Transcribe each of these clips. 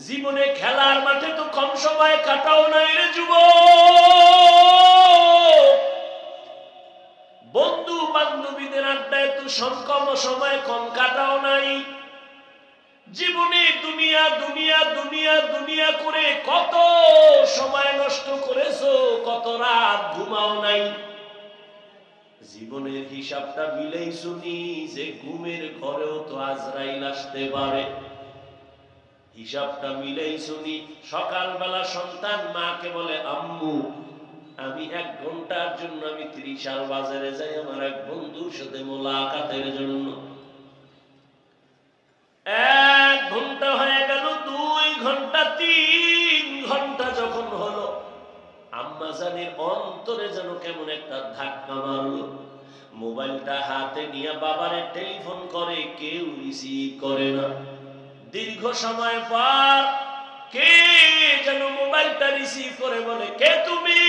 জীবনে খেলার মাঠে তো কম সময় কাটাও নাই রে যুবক। বন্ধু বান্ধবীদের আড্ডায় তো কম সময় কম কাটাও নাই। জীবনে দুনিয়া দুনিয়া দুনিয়া দুনিয়া করে কত সময় নষ্ট করেছো, কত রাত ঘুমাও নাই। জীবনের হিসাবটা মিলেই শুনি যে ঘুমের ঘরেও তো আজরাইল আসতে পারে। হিসাবটা মিলেই শুনি সকালবেলা সন্তান মাকে বলে, আম্মু আমি 1 ঘন্টার জন্য আমি 30 সাল বাজারে যাই আমার এক বন্ধুর সাথে মোলাকাতের জন্য। 1 ঘন্টা হয়ে গেল, 2 ঘন্টা, 3 ঘন্টা যখন হলো, আম্মা জানের অন্তরে যেন কেমন একটা ধাক্কা মারলো। মোবাইলটা হাতে নিয়ে বাবারে টেলিফোন করে, কেউ রিসিভ করে না। দীর্ঘ সময় পর কে যেন মোবাইলটা রিসিভ করে বলে, কে তুমি?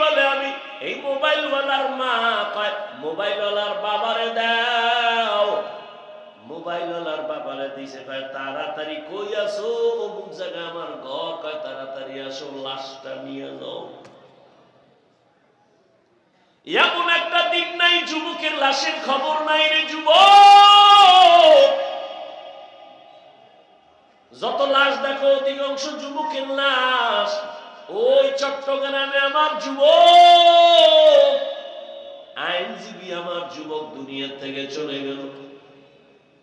বলে আমি। এই মোবাইলওয়ালার মা কয়, মোবাইলওয়ালার বাবারে দাও। মোবাইলওয়ালার বাবারে দিছে, কয় তাড়াতাড়ি কই আসো? অমুক জায়গা আমার ঘর। কয় তাড়াতাড়ি আসো, লাশটা নিয়ে যাও। এমন একটা দিন নাই যুবকের লাশের খবর নাই রে যুবক। যত লাশ দেখো অধিকাংশ যুবকের লাশ। ওই চট্টগ্রামে আমার যুবক, আইনজীবী আমার যুবক দুনিয়া থেকে চলে গেল।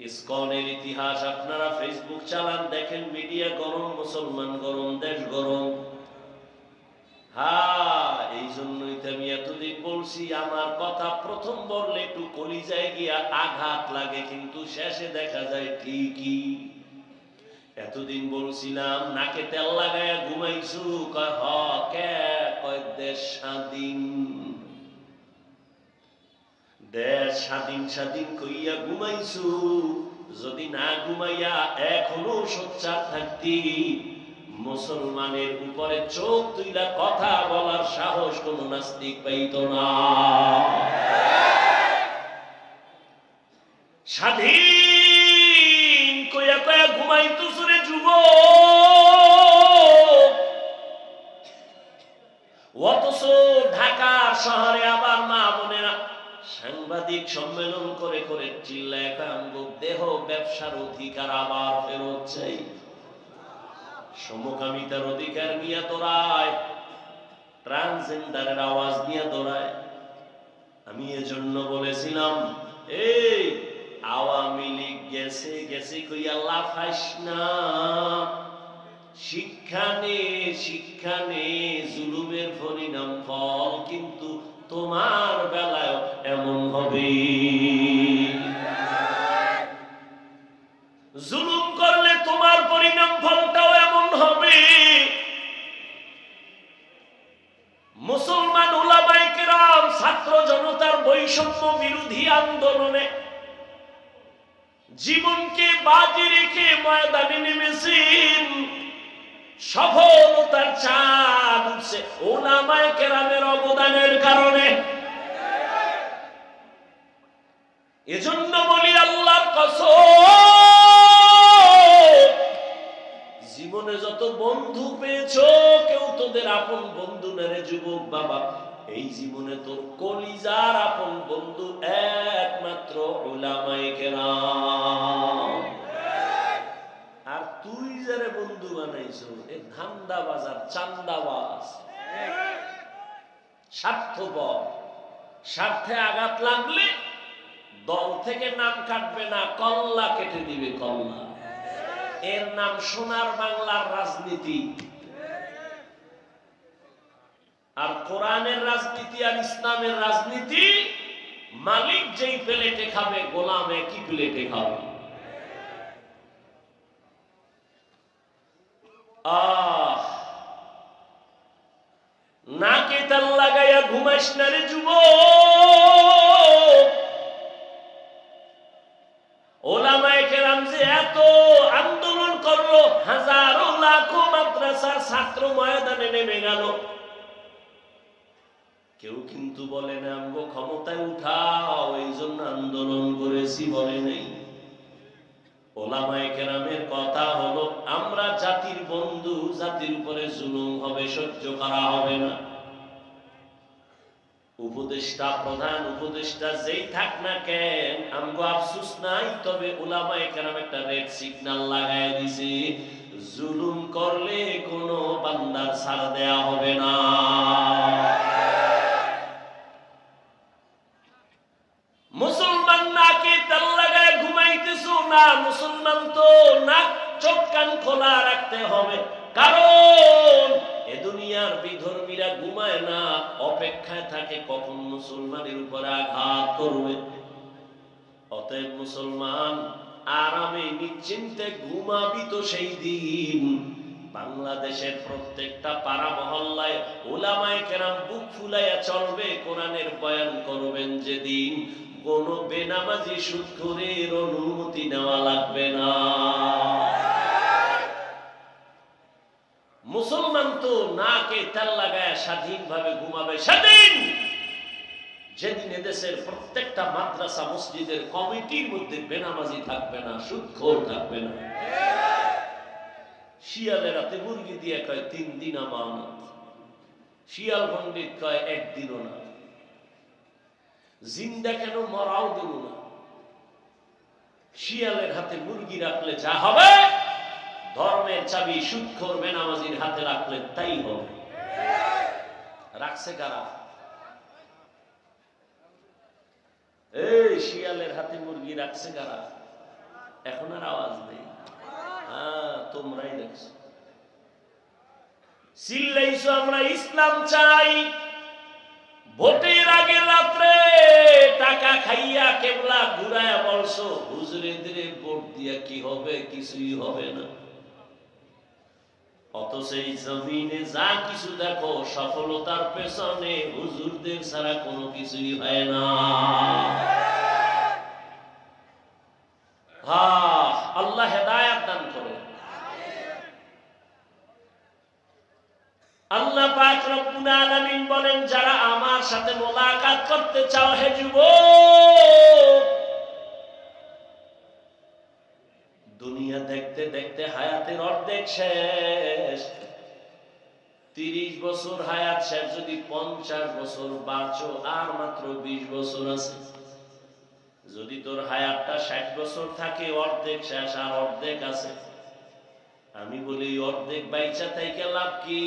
ইসকনের ইতিহাস আপনারা ফেসবুক চালান, দেখেন, মিডিয়া গরম, মুসলমান গরম, দেশ গরম। হ্যাঁ, এই জন্যই তো আমি এতদিন বলছি, আমার কথা প্রথম বললে একটু কলিজায় গিয়া আঘাত লাগে, কিন্তু শেষে দেখা যায় ঠিকই। এতদিন বলছিলাম নাকে তেল লাগায় ঘুমাইছু, কয় হ, কে? কয় দেশ স্বাধীন। দেশ স্বাধীন স্বাধীন কইয়া ঘুমাইছু, যদি না ঘুমাইয়া এখনো সোচ্চার থাকতি, মুসলমানের উপরে চোখ তুইলা কথা বলার সাহস কোন নাস্তিক পাইত না। স্বাধীন কইয়া কয়া ঘুমাইতো সুরে যুবক। অথচ ঢাকার শহরে আবার মা বোনেরা সাংবাদিক সম্মেলন করে করে চিল্লায় দেহ ব্যবসার অধিকার আবার ফেরত চাই, সমকামিতার অধিকার নিয়ে দৌড়ায়, ট্রান্সজেন্ডারের আওয়াজ নিয়ে দৌড়ায়। আমি এজন্য বলেছিলাম, এই আওয়ামী লীগ গেছে গেছে কইয়া লাফাইস না। শিক্ষা নে জুলুমের পরিণাম ফল কিন্তু তোমার বেলায় এমন হবে। জুলুম করলে তোমার পরিণাম ফলটাও এমন হবে। মুসলমান উলামায়ে কেরাম ছাত্র জনতার বৈষম্য বিরোধী আন্দোলনে জীবনকে বাজি রেখে ময়দানে নেমেছেন। সফলতার চাঁদ উঠছে উলামায়ে কেরামের অবদানের কারণে। এজন্য বলি আল্লাহর কসম, জীবনে যত বন্ধু পেয়েছো কেউ তোদের আপন বন্ধু না রে যুবক বাবা। এই জীবনে তোর কলিজার আপন বন্ধু একমাত্র উলামায়ে কেরাম। আর তুই যারে বন্ধু বানাইছো এ ধান্দাবাজ আর চান্দাবাজ, স্বার্থপর। স্বার্থে আঘাত লাগলে দল থেকে নাম কাটবে না, কল্লা কেটে দিবে, কল্লা। এর নাম সোনার বাংলার রাজনীতি। আর কোরআনের রাজনীতি আর ইসলামের রাজনীতি, মালিক যেই প্লেটে খাবে গোলাম একই প্লেটে খাবে। নাকে তেল লাগাইয়া ঘুমাইস না রে যুবক। ওলামায়ে কেরাম যে এত আন্দোলন করলো, হাজারো লাখো মাদ্রাসার ছাত্র ময়দানে নেমে গেল, কেউ কিন্তু বলে না আমগো ক্ষমতায় উঠাও এই জন্য আন্দোলন করেছি, বলে নাই। ওলামায়ে কেরামের কথা হলো আমরা জাতির বন্ধু, জাতির উপরে জুলুম হবে, সহ্য করা হবে না। উপদেষ্টা, প্রধান উপদেষ্টা যেই থাক না কেন, আমগো আফসোস নাই, তবে উলামায়ে কেরাম একটা রেড সিগন্যাল লাগায় দিছে, জুলুম করলে কোনো বান্দার ছাড় দেয়া হবে না। মুসলমান নাকে তেল লাগায় ঘুমাইতেছো না, মুসলমান তো নাক চোখ কান খোলা রাখতে হবে, কারণ এ দুনিয়ার বিধর্মীরা ঘুমায় না, অপেক্ষায় থাকে কখন মুসলমানের উপরে আঘাত করবে। অতএব মুসলমান আরামে নিশ্চিন্তে ঘুমাবি তো সেই দিন বাংলাদেশের প্রত্যেকটা পাড়া মহল্লায় উলামায়ে কেরাম বুক ফুলাইয়া চলবে, কোরআনের বয়ান করবেন যেদিন, কোন বেনামাজি সুদখোরের অনুমতি নেওয়া লাগবে না। মুসলমান তো নাকে তেল লাগায় স্বাধীনভাবে ঘুমাবে সেদিন, যেদিন এদেশের প্রত্যেকটা মাদ্রাসা মসজিদের কমিটির মধ্যে বেনামাজি থাকবে না, সুদখোর থাকবে না। শিয়ালের রাতে মুরগি দিয়ে কয় 3 দিন আমানত, শিয়াল পণ্ডিত কয় 1 দিনও না। জিন্দা কেন, মরাও দেব না। শিয়ালের হাতে মুরগি রাখলে যা হবে, ধর্মের চাবি সুদখোর বেনামাজির হাতে রাখলে তাই হবে। রাখছে কারা? এই শিয়ালের হাতে মুরগি রাখছে কারা? এখন আর আওয়াজ নেই। হ্যাঁ, তোমরাই রাখছো। চিল্লাইছো আমরা ইসলাম চাই, ভোটের আগের রাত্রে টাকা খাইয়া কেবলা ঘুরায়া বলছো হুজুরেদের ভোট দিয়া কি হবে, কিছুই হবে না। অথচ এই জমিনে যা কিছু দেখো, সফলতার পেছনে হুজুরদের ছাড়া কোনো কিছুই হয় না। হ্যাঁ, আল্লাহ হেদায়েত দান করে। আল্লাহ পাক রব্বুল আলামিন বলেন, যারা আমার সাথে মোলাকাত করতে চাও হে যুবক, দুনিয়া দেখতে দেখতে হায়াতের অর্ধেক শেষ। 30 বছর হায়াত শেষ, যদি 50 বছর বাঁচো আর মাত্র 20 বছর আছে। যদি তোর হায়াতটা 60 বছর থাকে, অর্ধেক শেষ, আর অর্ধেক আছে। আমি বলি অর্ধেক বাইচা থেকে লাভ কি?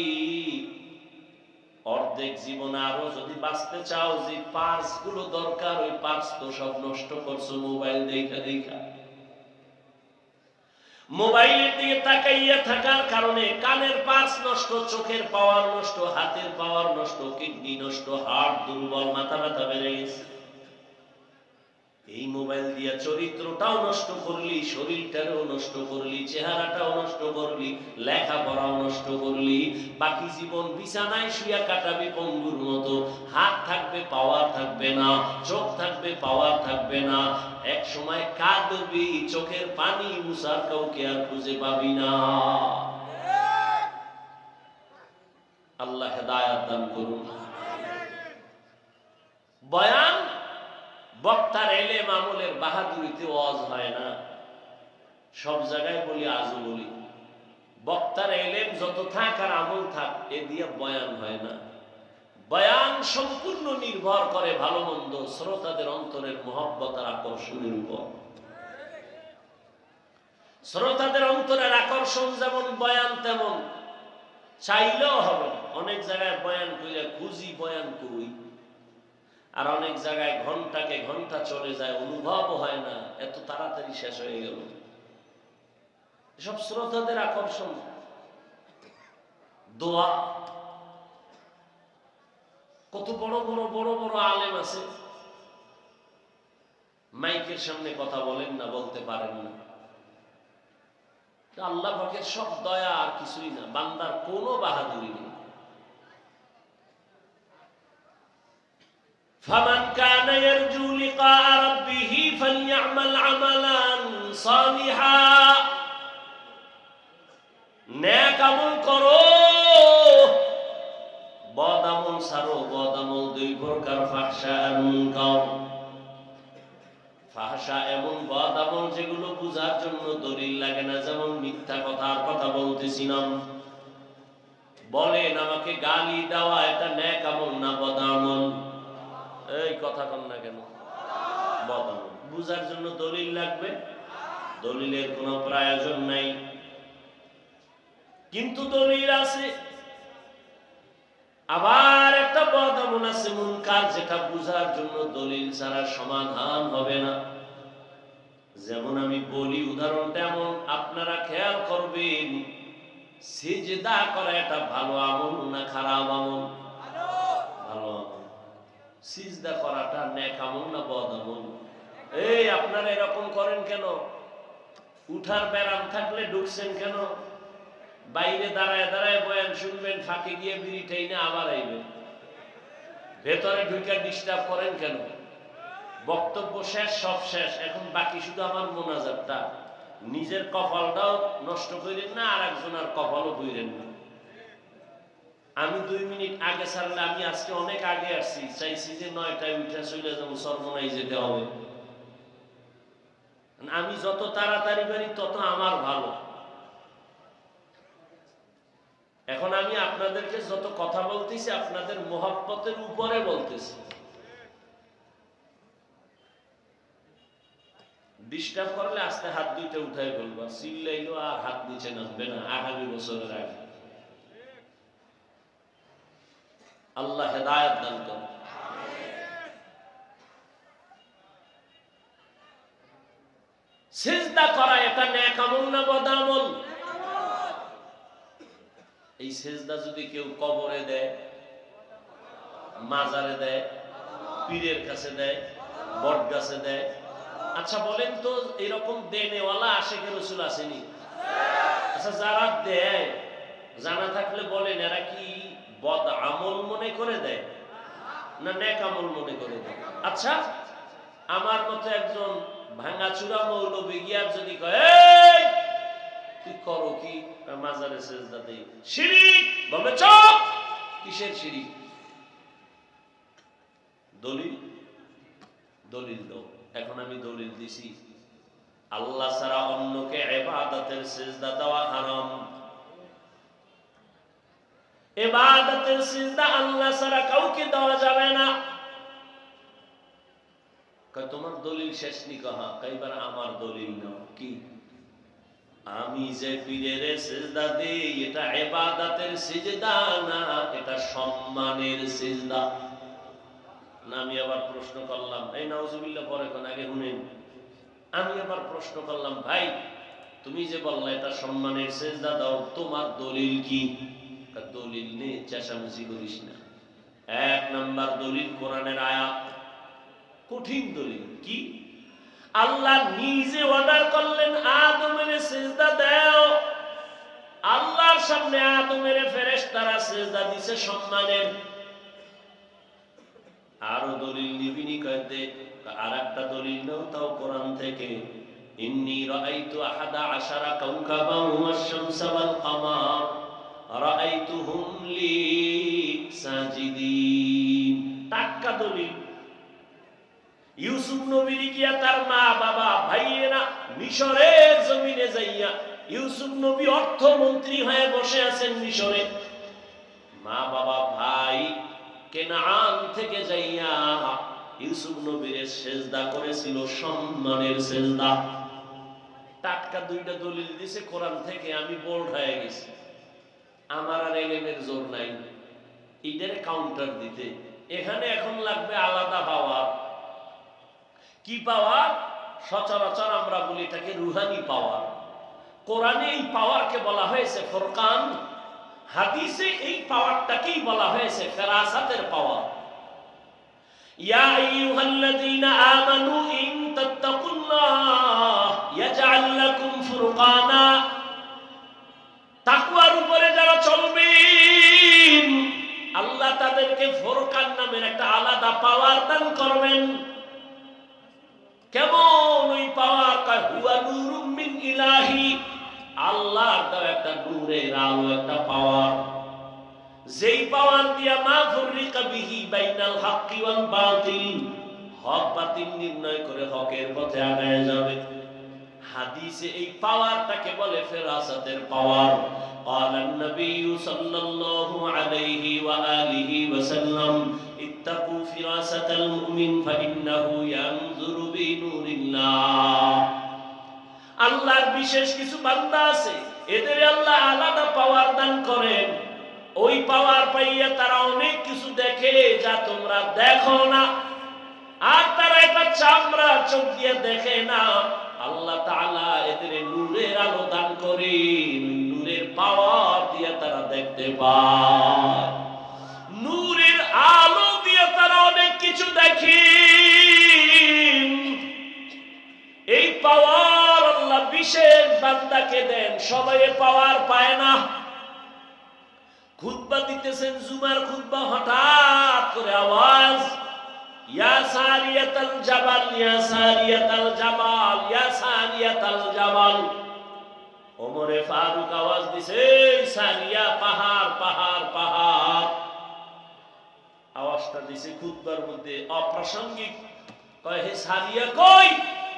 অর্ধেক জীবন আরো যদি বাঁচতে চাও, যে পার্স গুলো দরকার, ওই পার্স তো সব নষ্ট করছো মোবাইল দেখা দেখা। মোবাইলের দিকে তাকাইয়া থাকার কারণে কানের পার্স নষ্ট, চোখের পাওয়ার নষ্ট, হাতের পাওয়ার নষ্ট, কিডনি নষ্ট, হার্ট দুর্বল, মাথা ব্যথা বেড়ে গেছে। এই মোবাইল দিয়া চরিত্রটাও নষ্ট করলি, শরীরটাও নষ্ট করলি, চেহারাটাও নষ্ট করলি, লেখাপড়াও নষ্ট করলি। বাকি জীবন বিছানায় শুয়া কাটাবি পঙ্গুর মতো। হাত থাকবে, পাওয়ার থাকবে না, চোখ থাকবে, পাওয়ার থাকবে না। এক সময় কাঁদবি, চোখের পানি মুছার কাউকে আর খুঁজে পাবি না। আল্লাহ হেদায়েত দান করুন। বয়ান বক্তার এলেম আমলের বাহাদুরিতে ওয়াজ হয় না। সব জায়গায় বলি, আজও বলি, বক্তার এলেম যত থাক আর আমল থাক, এ দিয়ে বয়ান হয় না। বয়ান সম্পূর্ণ নির্ভর করে ভালো মন্দ শ্রোতাদের অন্তরের মহব্বত আর আকর্ষণের উপর। শ্রোতাদের অন্তরের আকর্ষণ যেমন, বয়ান তেমন। চাইলেও হবে না। অনেক জায়গায় বয়ান কইলে খুঁজি বয়ান কই, আর অনেক জায়গায় ঘন্টাকে ঘন্টা চলে যায়, অনুভব হয় না, এত তাড়াতাড়ি শেষ হয়ে গেল। এসব শ্রোতাদের আকর্ষণ। দোয়া, কত বড় বড় বড় বড় আলেম আছে, মাইকের সামনে কথা বলেন না, বলতে পারেন না। আল্লাহ পাকের সব দয়া, আর কিছুই না, বান্দার কোনো বাহাদুরি নেই। فمن كان يرجو لقاء ربه فليعمل عملا صالحا। নেক আমল করো, বদ আমল ছাড়ো। বদ আমল 2 প্রকার, ফাহশা আর মুনকার। ফাহশা এমন বদ আমল যেগুলো বুঝার জন্য দলিল লাগে না, যেমন মিথ্যা কথার কথা বলতেছিলাম। বলেন আমাকে গালি দেওয়া এটা নেক আমল না বদ আমল? এই কথা কন না কেন? বদ আমল। বুঝার জন্য দলিল লাগবে? দলিলের কোনো প্রয়োজন নাই, কিন্তু দলিল আছে। আবার একটা বদ আমল আছে মুনকার, যেটা বুঝার জন্য দলিল ছাড়া সমাধান হবে না। যেমন আমি বলি, উদাহরণটা এমন, আপনারা খেয়াল করবেন, সিজদা করা এটা ভালো আমল না খারাপ আমল? ভালো আমল। সিজদা করাটা নেক আমল না বদ আমল? এই আপনারা এরকম করেন কেন? উঠার ব্যারাম থাকলে ঢুকছেন কেন? বাইরে দাঁড়ায় দাঁড়ায় বয়ান শুনবেন, ফাঁকে গিয়ে বিড়ি টেনে আবার আইবেন। ভেতরে ঢুকে ডিস্টার্ব করেন কেন? বক্তব্য শেষ, সব শেষ, এখন বাকি শুধু আমার মোনাজাতটা। নিজের কপালটাও নষ্ট করেন না, আর একজনের কপালও কইরেন না। আমি 2 মিনিট আগে ছাড়লে, আমি আজকে অনেক আগে আসছি, চাইছি যে 9টায় উঠে চলে যাবো, সর্বনাই যেতে হবে। আমি যত তাড়াতাড়ি পারি তত আমার ভালো। এখন আমি আপনাদেরকে যত কথা বলতেছি, আপনাদের মোহাব্বতের উপরে বলতেছি। ডিস্টার্ব করলে আস্তে হাত দুইটা উঠাই ফেলবা, চিল্লাইলো আর হাত নিচে নামবে না আগামী বছরের আগে। আল্লাহ হেদায়েত দান করুন। সিজদা করা এটা নেক আমল না বদ আমল? এই সিজদা যদি কেউ কবরে দেয়, মাজারে দেয়, পীরের কাছে দেয়, বট গাছে দেয়, আচ্ছা বলেন তো এরকম দেনেওয়ালা আশিকে রাসূল আসেনি? আচ্ছা যারা দেয়, জানা থাকলে বলেন এরা কি বদ আমল মনে করে দেয় না নেক আমল মনে করে দেয়? আচ্ছা আমার মতো একজন ভাঙাচুরা মৌলবি গিয়ার যদি কয়, এই তুই করো কি মাজারে সিজদা দেই, শিরিক, বলবে চুপ। কিসের শিরিক? দলিল, দলিল দাও। এখন আমি দলিল দিছি, আল্লাহ ছাড়া অন্যকে ইবাদতের সিজদা দেওয়া হারাম। ইবাদতের সিজদা আল্লাহ ছাড়া কাউকে দেওয়া যাবে না। তোমার দলিল শেষ নি? কহা কইবার আমার দলিল নাও। কি? আমি যে পীরের সিজদা দেই এটা ইবাদতের সিজদা না, এটা সম্মানের সিজদা না। আমি আবার প্রশ্ন করলাম, এই নাউজুবিল্লাহ পরে কোন আগে শুনেন, আমি আবার প্রশ্ন করলাম, ভাই তুমি যে বললা এটা সম্মানের সিজদা দাও, তোমার দলিল কি? দলিল নেই, চেঁচামেচি করিস না। 1 নাম্বার দলিল কোরআনের আয়াত, কঠিন দলিল। কি? আল্লাহ নিজে অর্ডার করলেন আদমের সিজদা দাও। আল্লাহর সামনে আদমের ফেরেশতারা সিজদা দিছে সম্মানের। আরো দলিল নিবিনি কইতে, আর একটা দলিল নাও তাও কোরআন থেকে, ইন্নী রাআইতু আহাদা আশারা কাওকাবান ওয়াশ-শামসা ওয়াল কামার রাআইতুহুম লি সাজিদিন। টাক্কা দলিল। ইউসুফ নবীর গিয়া তার মা বাবা ভাইয়েরা মিশরের জমিনে যাইয়া, ইউসুফ নবী অর্থমন্ত্রী হয়ে বসে আছেন মিশরে, মা বাবা ভাই কেনান থেকে যাইয়া ইউসুফ নবীর সিজদা করেছিল সম্মানের সিজদা। টাটকা 2টা দলিল দিছে কোরআন থেকে, আমি বোল্ড হয়ে গেছি। আমার আর এলেমের জোর নাই এটারে কাউন্টার দিতে। এখানে এখন লাগবে আলাদা পাওয়ার। কি পাওয়ার? সচরাচর আমরা বলি এটাকে রুহানি পাওয়ার। কোরআনে এই পাওয়ারকে বলা হয়েছে ফুরকান, হাদিসে এই পাওয়ারটাকেই বলা হয়েছে ফেরাসাতের পাওয়ার। ইয়া আইয়ুহাল্লাযীনা আমানু ইন তাত্তাকুল্লাহ ইয়াজআল লাকুম ফুরকানা। তাকওয়ার উপরে যারা চলবেন আল্লাহ তাদেরকে ফুরকান নামের একটা আলাদা পাওয়ার দান করবেন। কেমন ওই পাওয়ার? হুয়া নূরুম মিন ইলাহি, আল্লাহর দেওয়া একটা নূরের আলো, একটা পাওয়ার, যেই পাওয়ার দিয়া মা ফুররিকা বিহি বাইনাল হাক্কি ওয়াল বাতিল, হক বাতিল নির্ণয় করে হকের পথে আগায় যাবে। হাদিসে এই পাওয়ারটাকে বলে ফেরাসাতের পাওয়ার। قال النبي صلى الله عليه وآله وسلم اتقوا فراسة المؤمن فإنه ينظر بنور الله। আল্লাহর বিশেষ কিছু বান্দা আছে, এদের আল্লাহ আলাদা পাওয়ার দান করেন। ওই পাওয়ার পাইয়া তারা অনেক কিছু দেখে যা তোমরা দেখো না। আর তারা এটা চামড়া চোখ দিয়ে দেখে না। আল্লাহ তাআলা এদের নূরের আলো দান করেন, নূরের পাওয়ার দিয়ে তারা দেখতে পায়। নূরের আলো দিয়ে তারা অনেক কিছু দেখে। এই পাওয়ার আল্লাহ বিশেষ বান্দাকে দেন, সবাই পাওয়ার পায় না। খুতবা দিতেছেন, জুমার খুতবা, হঠাৎ করে আওয়াজ, ইয়া সারিয়াতাল জাবাল, ইয়া সারিয়াতাল জাবাল, ইয়া সারিয়াতাল জাবাল। ওমরে ফারুক আওয়াজ দিছে, সারিয়া, পাহাড় পাহাড় পাহাড়। আওয়াজটা দিছে খুতবার মধ্যে অপ্রাসঙ্গিক। কয় হে সারিয়া কই?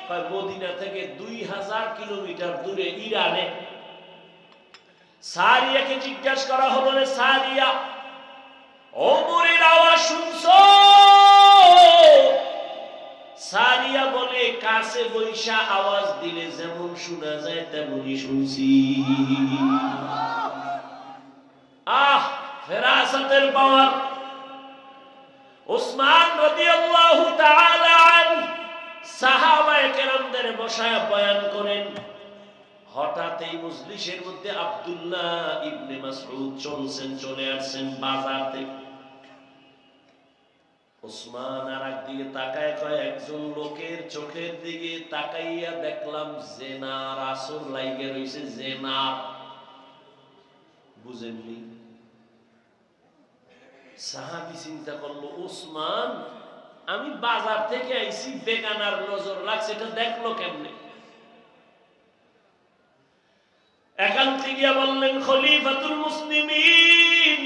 কয় মদিনা থেকে 2000 কিলোমিটার দূরে ইরানে। সারিয়াকে জিজ্ঞাসা করা হলো, রে সারিয়া, ওমরের আওয়াজ শুনছো? সারিয়া বলে, কাছে বৈশা আওয়াজ দিলে যেমন শোনা যায় তেমনই শুনছি। আহ, ফেরাসাতের পাওয়ার। উসমান রাদিয়াল্লাহু তাআলা আনহু সাহাবায়ে কেরামদের বসায় বয়ান করেন। হঠাৎ এই মজলিসের মধ্যে আব্দুল্লাহ ইবনে মাসউদ চলে আসছেন বাজার থেকে। উসমান আর একদিকে তাকায়, কয় একজন লোকের চোখের দিকে তাকাইয়া দেখলাম জেনার আসর লাইগে রইছে। জেনার বুঝেননি? সাহাবী চিন্তা করলো, উসমান আমি বাজার থেকে আইছি, বেগানার নজর লাগছে, এটা দেখলো কেমনে? একান্তে গিয়া বললেন, খলিফাতুল মুসলিমিন,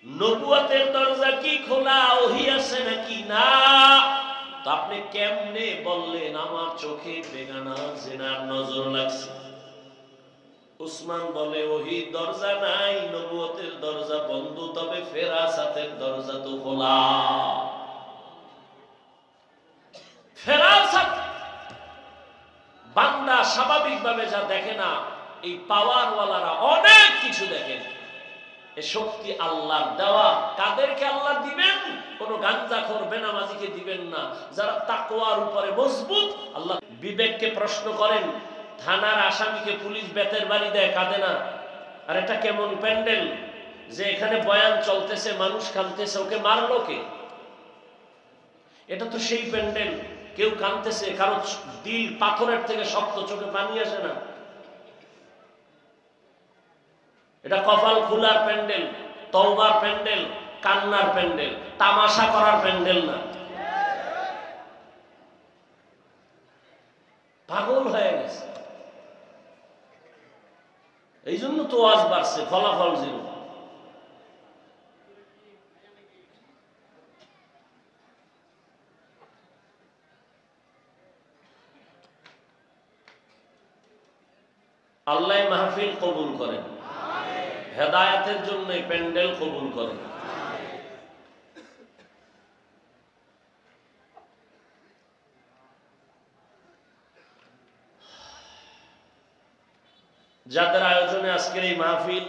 নবুয়তের দরজা কি খোলা, ওহী আছে নাকি? না। তো আপনি কেমনে বললেন আমার চোখে বেগানা জেনার নজর লাগছে? উসমান বলে, ওহী দরজা নাই, নবুয়তের দরজা বন্ধ, তবে ফেরাসাতের দরজা তো খোলা। ফেরাসাত বান্দা স্বাভাবিকভাবে যা দেখে না, এই পাওয়ারওয়ালারা অনেক কিছু দেখেন। এই শক্তি আল্লাহর দেওয়া। কাদেরকে আল্লাহ দিবেন? কোন গাঞ্জাখোর বেনামাজিকে দিবেন না, যারা তাকওয়ার উপরে মজবুত। আল্লাহ বিবেককে প্রশ্ন করেন, থানার আসামিকে পুলিশ বেতের বাড়ি দেয়, কাঁদে না? আর এটা কেমন প্যান্ডেল যে এখানে বয়ান চলতেছে, মানুষ কাঁদতেছে, ওকে মারলো কে? এটা তো সেই প্যান্ডেল, কেউ কাঁদতেছে, কারো দিল পাথরের থেকে শক্ত, চোখে পানি আসে না। এটা কপাল খোলার প্যান্ডেল, তওবার প্যান্ডেল, কান্নার প্যান্ডেল, তামাশা করার প্যান্ডেল না। পাগল হয়ে গেছে। এই জন্য তো ওয়াজ বাড়ছে, ফলাফল জিরো। আল্লাহ মাহফিল কবুল করেন, হেদায়েতের জন্য প্যান্ডেল কবুল করেন। যাদের আয়োজনে আজকের এই মাহফিল,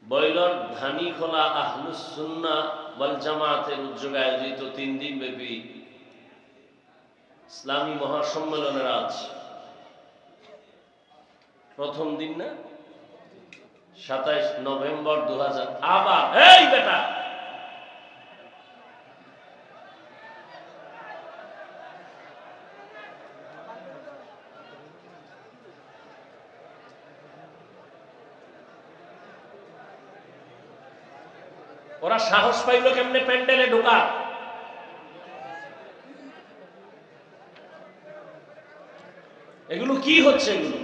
বৈলর ধানীখোলা আহলুস সুন্নাহ ওয়াল জামাতের উদ্যোগে আয়োজিত 3 দিন ব্যাপী ইসলামী মহাসম্মেলনের আজ প্রথম দিন না, 27 নভেম্বর 2000। আবার এই বেটা, ওরা সাহস পাইল কেমনে প্যান্ডেলে ঢোকা? এগুলো কি হচ্ছে? এগুলো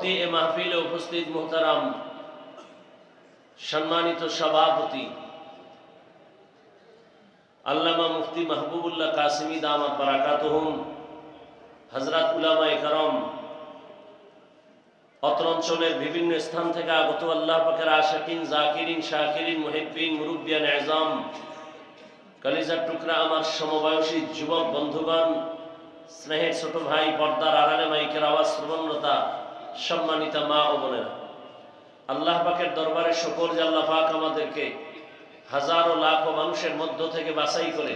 সভাপতি, এ মাহফিলে উপস্থিত মুহতারাম সম্মানিত সভাপতি আল্লামা মুফতি মাহবুবুল্লাহ কাসিমি দামাত বারাকাতুহুম, হযরত উলামায়ে কেরাম, অত্র অঞ্চলের বিভিন্ন স্থান থেকে আগত আল্লাহ পাকের আশিকিন, জাকিরিন, শাকিরিন, মুহিব্বিন, মুরব্বিয়ান আযম, কলিজার টুকরা আমার সমবয়সী যুবক বন্ধুগণ, স্নেহের ছোট ভাই, পর্দার আড়ালে মাইকের আওয়াজ শ্রবণরতা সম্মানিতা মা ও বোনেরা, আল্লাহ পাকের দরবারে শুকর যে আল্লাহ পাক আমাদেরকে হাজারো লাখো মানুষের মধ্য থেকে বাছাই করে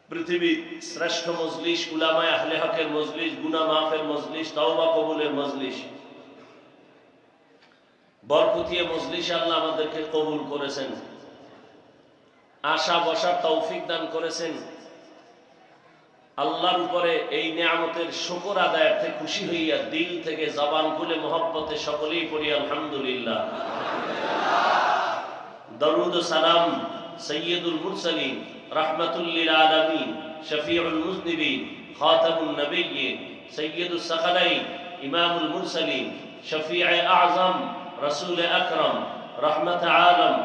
পৃথিবীর শ্রেষ্ঠ মজলিস, উলামায়ে আহলে হকের মজলিস, গুনাহ মাফের মজলিস, তওবা কবুলের মজলিস, বরকতিয়া মজলিসে আল্লাহ আমাদেরকে কবুল করেছেন, আশা বসার তৌফিক দান করেছেন। আল্লাহর উপরে এই নিয়ামতের শুকর আদায়ার্থে খুশি হইয়া দিল থেকে জবান খুলে মহব্বতে সকলেই পড়ি আলহামদুলিল্লাহ। দরুদ ও সালাম সৈয়দুল মুরসালিন, রাহমাতুল লিল আলামিন, শফিউল মুজনিবিন, খাতামুন নবিয়্যিন, সৈয়দুস সাকালাইন, ইমামুল মুরসালিন, শফিয়ে আযম, রাসূল আকরাম, রহমত আলম,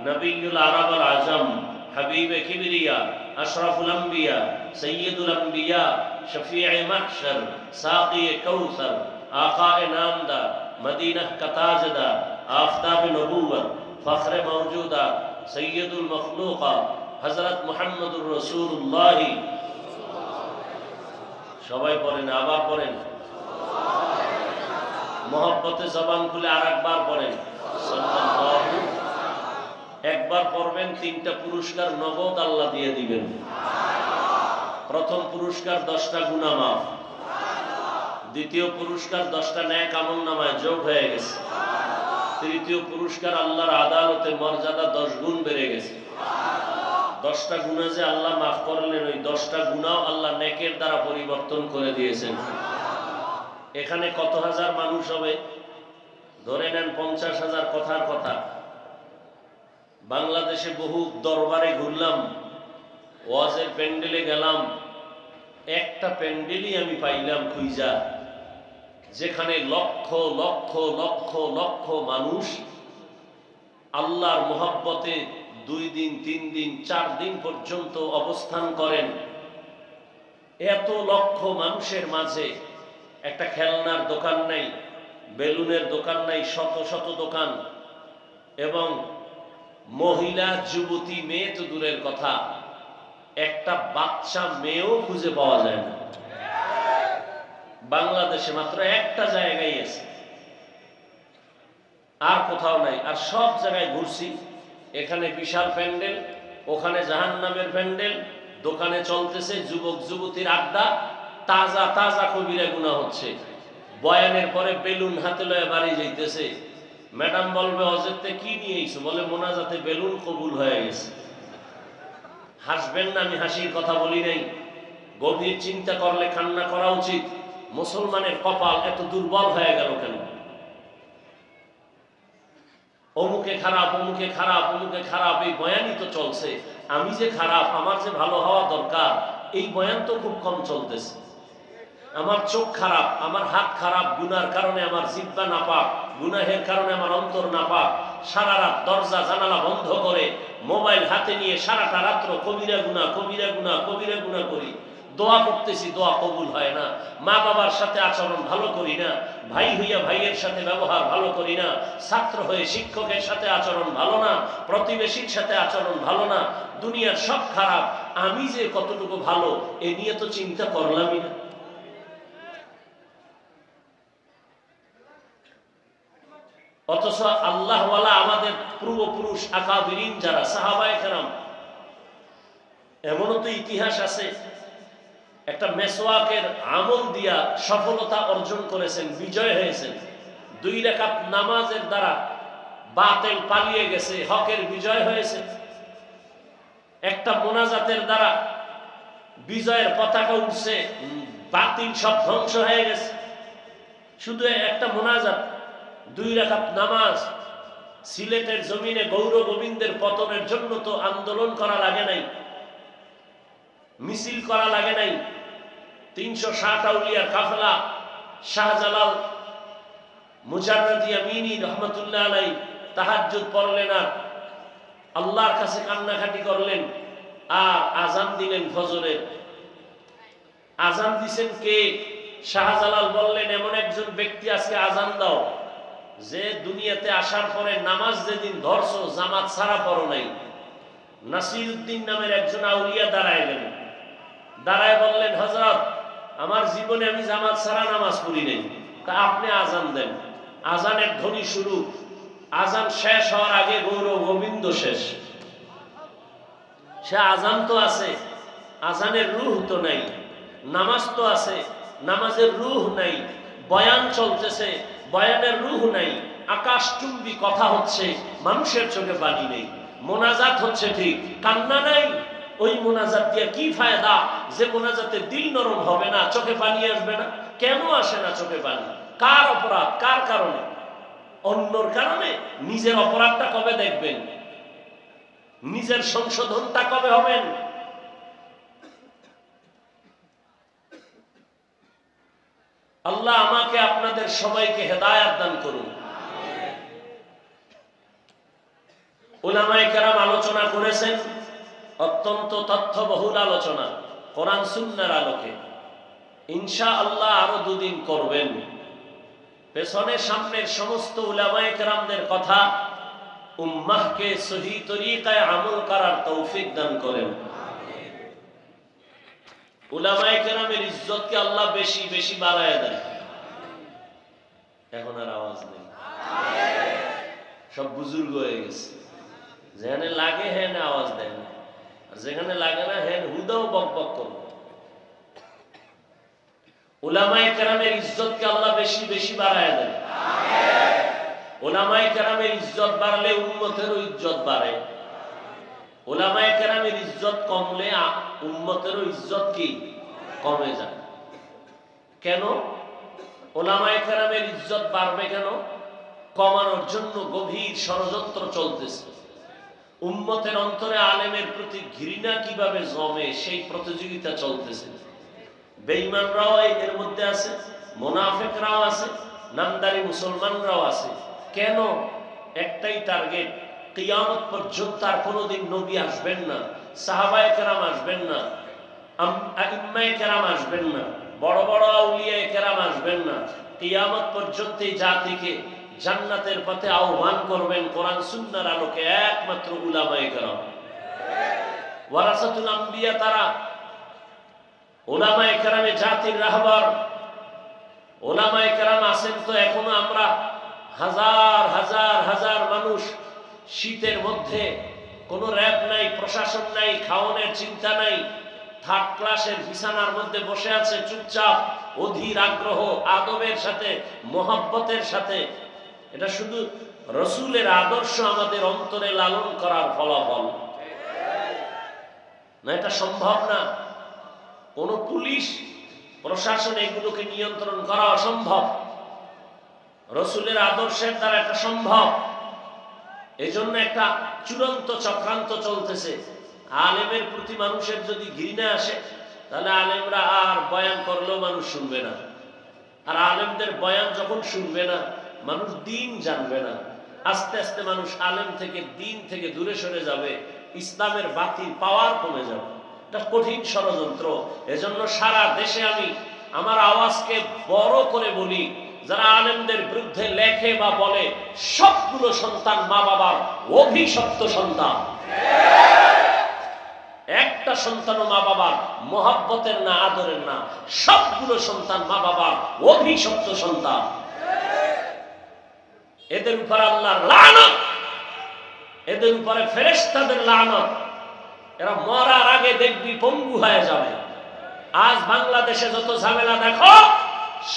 নবিয়ুল আরব আল আজম, হাবিবে কিবরিয়া, আশরাফুল আম্বিয়া, সৈয়দুল আম্বিয়া, শফিয়ে মাহশর, সাকিয়ে কৌসর, আকায়ে নামদার, মদিনা কা তাজদার, আফতাব নবুওয়ত, ফখরে মওজুদা, সৈয়দুল মখলুকাত, হযরত মুহাম্মদুর রাসূলুল্লাহ। সবাই পড়েন, আবার পড়েন, মহব্বতে জবান খুলে আরেকবার পড়েন সাল্লাল্লাহু। একবার পড়বেন, তিনটা পুরস্কার নগদ আল্লাহ দিয়ে দিবেন। প্রথম পুরস্কার 10টা গুনাহ মাফ, দ্বিতীয় পুরস্কার 10টা নেক আমলনামায় যোগ হয়ে গেছে, তৃতীয় পুরস্কার আল্লাহর আদালতে মর্যাদা 10 গুণ বেড়ে গেছে। 10টা গুনাহ যে আল্লাহ মাফ করলেন, ওই 10টা গুনাহ আল্লাহ নেকের দ্বারা পরিবর্তন করে দিয়েছেন। এখানে কত হাজার মানুষ হবে? ধরে নেন 50,000। কথার কথা, বাংলাদেশে বহু দরবারে ঘুরলাম, ওয়াজের প্যান্ডেলে গেলাম, একটা প্যান্ডেলই আমি পাইলাম খুঁজা, যেখানে লক্ষ লক্ষ লক্ষ লক্ষ মানুষ আল্লাহর মোহাব্বতে 2 দিন 3 দিন 4 দিন পর্যন্ত অবস্থান করেন। এত লক্ষ মানুষের মাঝে একটা খেলনার দোকান নাই, বেলুনের দোকান নাই, শত শত দোকান, এবং মহিলা, যুবতী, মেয়ে তো দূরের কথা, একটা বাচ্চা মেয়েও খুঁজে পাওয়া যায় না। বাংলাদেশে মাত্র একটা জায়গায় আছে, আর কোথাও নাই। আর সব জায়গায় ঘুরছি, এখানে বিশাল প্যান্ডেল, ওখানে জাহান্নামের প্যান্ডেল, দোকানে চলতেছে যুবক যুবতীর আড্ডা, তাজা তাজা কবিরা গুনাহ হচ্ছে। বয়ানের পরে বেলুন হাতে লয়ে বাড়ি যাইতেছে, ম্যাডাম বলবে অজেতে কি নিয়ে এসো, বলে মোনাজাতে বেলুন কবুল হয়ে গেছে। হাসবেন না, আমি হাসির কথা বলি নাই। গভীর চিন্তা করলে কান্না করা উচিত। মুসলমানের কপাল এত দুর্বল হয়ে গেল কেন? অমুকে খারাপ, অমুকে খারাপ, অমুকে খারাপ, এই বয়ানই তো চলছে। আমি যে খারাপ, আমার যে ভালো হওয়া দরকার, এই বয়ান তো খুব কম চলতেছে। আমার চোখ খারাপ, আমার হাত খারাপ, গুনার কারণে আমার জিহ্বা নাপাক, গুনাহের কারণে আমার অন্তর নাপাক। সারা রাত দরজা জানালা বন্ধ করে মোবাইল হাতে নিয়ে সারাটা রাত্র কবিরা গুনাহ, কবিরা গুনাহ, কবিরা গুনাহ করি। দোয়া করতেছি, দোয়া কবুল হয় না। মা বাবার সাথে আচরণ ভালো করি না, ভাই হইয়া ভাইয়ের সাথে ব্যবহার ভালো করি না, ছাত্র হয়ে শিক্ষকের সাথে আচরণ ভালো না, প্রতিবেশীর সাথে আচরণ ভালো না। দুনিয়ার সব খারাপ, আমি যে কতটুকু ভালো এ নিয়ে তো চিন্তা করলামই না। অথচ আল্লাহওয়ালা আমাদের পূর্বপুরুষ আকাবিরিন যারা সাহাবায়ে কেরাম, এমনও তো ইতিহাস আছে, একটা মেসওয়াকের আমল দিয়া সফলতা অর্জন করেছেন, বিজয় হয়েছেন। 2 রাকাত নামাজের দ্বারা বাতিল পালিয়ে গেছে, হকের বিজয় হয়েছে। একটা মোনাজাতের দ্বারা বিজয়ের পতাকা উঠছে, বাতিল সব ধ্বংস হয়ে গেছে। শুধু একটা মোনাজাত, 2 রাকাত নামাজ। সিলেটের জমিনে গৌর গোবিন্দের পতনের জন্য তো আন্দোলন করা লাগে নাই, মিছিল করা লাগে নাই। 360 আউলিয়ার কাফেলা শাহজালাল মুজাররাদ ইয়ামিনী রাহমাতুল্লাহ আলাইহি তাহাজ্জুদ পড়লেন আর আল্লাহর কাছে কান্নাকাটি করলেন আর আযান দিলেন ফজরের। আযান দিছেন কে? শাহজালাল বললেন এমন একজন ব্যক্তি আজকে আযান দাও যে দুনিয়াতে আসার পরে নামাজ যেদিন ধরছো জামাত ছাড়া পড়ো নাই। নাসিরউদ্দিন নামের একজন আউলিয়া দাঁড়ায় গেলেন, দাঁড়ায় বললেন হযরত আমার জীবনে আমি জামাত ছাড়া নামাজ পড়ি নাই, তা আপনি আযান দেন। আযানের ধ্বনি শুরু, আযান শেষ হওয়ার আগে গৌর গোবিন্দ শেষ। সে আযান তো আছে, আযানের রূহ তো নাই। নামাজ তো আছে, নামাজের রূহ নাই। বয়ান চলতেছে, বয়ানের রূহ নাই। আকাশচুম্বী কথা হচ্ছে, মানুষের চোখে পানি নেই। মোনাজাত হচ্ছে ঠিক, কান্না নাই। ওই মোনাজাত দিয়ে কি ফায়দা যে মোনাজাতে দিল নরম হবে না, চোখে পানি আসবে না? কেন আসে না চোখে পানি? কার অপরাধ? কার কারণে? অন্যর কারণে? নিজের অপরাধটা কবে দেখবেন? নিজের সংশোধনটা কবে হবেন? আল্লাহ আমাকে আপনাদের সবাইকে হেদায়েত দান করুন। উলামায়ে কেরাম আলোচনা করেছেন, অত্যন্ত তথ্যবহুল আলোচনা, কোরআন সুন্নাহর আলোকে। ইনশাআল্লাহ আরো দুদিন করবেন। পেছনে সামনের সমস্ত উলামায়ে কেরামদের কথা উম্মাহকে সহি তরিকায় আমল করার তৌফিক দান করেন। উলামায়ে কেরামের ইজ্জতকে আল্লাহ বেশি বেশি বাড়ায় দেন। এখন আর আওয়াজ নেই, সব বুজুর্গ হয়ে গেছে। যেখানে লাগে হ্যাঁ আওয়াজ দেয় না, আর যেখানে লাগে না হ্যাঁ হুদাও বক বক করবে। উলামায়ে কেরামের ইজ্জতকে আল্লাহ বেশি বেশি বাড়ায় দেন। উলামায়ে কেরামের ইজ্জত বাড়লে উম্মতেরও ইজ্জত বাড়ে। উলামায়ে কেরামের ইজ্জত কমলে উম্মতেরও ইজ্জত কি কমে যায়। কেন উলামায়ে কেরামের ইজ্জত বাড়বে? কেন? কমানোর জন্য গভীর ষড়যন্ত্র চলতেছে। উম্মতের অন্তরে আলেমের প্রতি ঘৃণা কিভাবে জমে সেই প্রতিযোগিতা চলতেছে। বেঈমানরাও এর মধ্যে আছে, মুনাফিকরাও আছে, নামদারি মুসলমানরাও আছে। কেন? একটাই টার্গেট, কিয়ামত পর্যন্ত আর কোনোদিন নবী আসবেন না, সাহাবায়ে কেরাম আসবেন না, আইম্মায়ে কেরাম আসবেন না, বড় বড় আউলিয়ায়ে কেরাম আসবেন না। কিয়ামত পর্যন্ত এই জাতিকে জান্নাতের পথে আহ্বান করবেন কোরআন সুন্নাহর আলোকে একমাত্র উলামায়ে কেরাম। ওয়ারাসাতুল আম্বিয়া তারা। উলামায়ে কেরামে জাতির রাহবার। উলামায়ে কেরাম আছেন তো এখনো আমরা হাজার হাজার হাজার মানুষ শীতের মধ্যে কোনো র‍্যাব নাই, প্রশাসন নাই, খাওয়ানোর চিন্তা নাই, থার্ড ক্লাসের বিছানার মধ্যে বসে আছে চুপচাপ, অধীর আগ্রহ, আদবের সাথে, মোহাব্বতের সাথে। এটা শুধু রসুলের আদর্শ আমাদের অন্তরে লালন করার ফলাফল না, এটা সম্ভব না। কোন পুলিশ প্রশাসন এগুলোকে নিয়ন্ত্রণ করা অসম্ভব। রসুলের আদর্শের দ্বারা এটা সম্ভব। এজন্য একটা চূড়ান্ত চক্রান্ত চলতেছে। আলেমের প্রতি মানুষের যদি ঘৃণা আসে তাহলে আলেমরা আর বয়ান করলেও মানুষ শুনবে না। আর আলেমদের বয়ান যখন শুনবে না, মানুষ দিন জানবে না। আস্তে আস্তে মানুষ আলেম থেকে, দিন থেকে দূরে সরে যাবে। ইসলামের বাতিল পাওয়ার কমে যাবে। এটা কঠিন ষড়যন্ত্র। এজন্য সারা দেশে আমি আমার আওয়াজকে বড় করে বলি, যারা আলেমদের বিরুদ্ধে লেখে বা বলে, সবগুলো সন্তান মা বাবার অভিশপ্ত সন্তান। একটা সন্তানও মা বাবার মোহাব্বতের না, আদরের না। সবগুলো সন্তান মা বাবার অভিশপ্ত সন্তান। এদের উপর আল্লাহর লানত, এদের উপরে ফেরেশতাদের লানত। এরা মরার আগে দেখবি পঙ্গু হয়ে যাবে। আজ বাংলাদেশে যত ঝামেলা দেখো,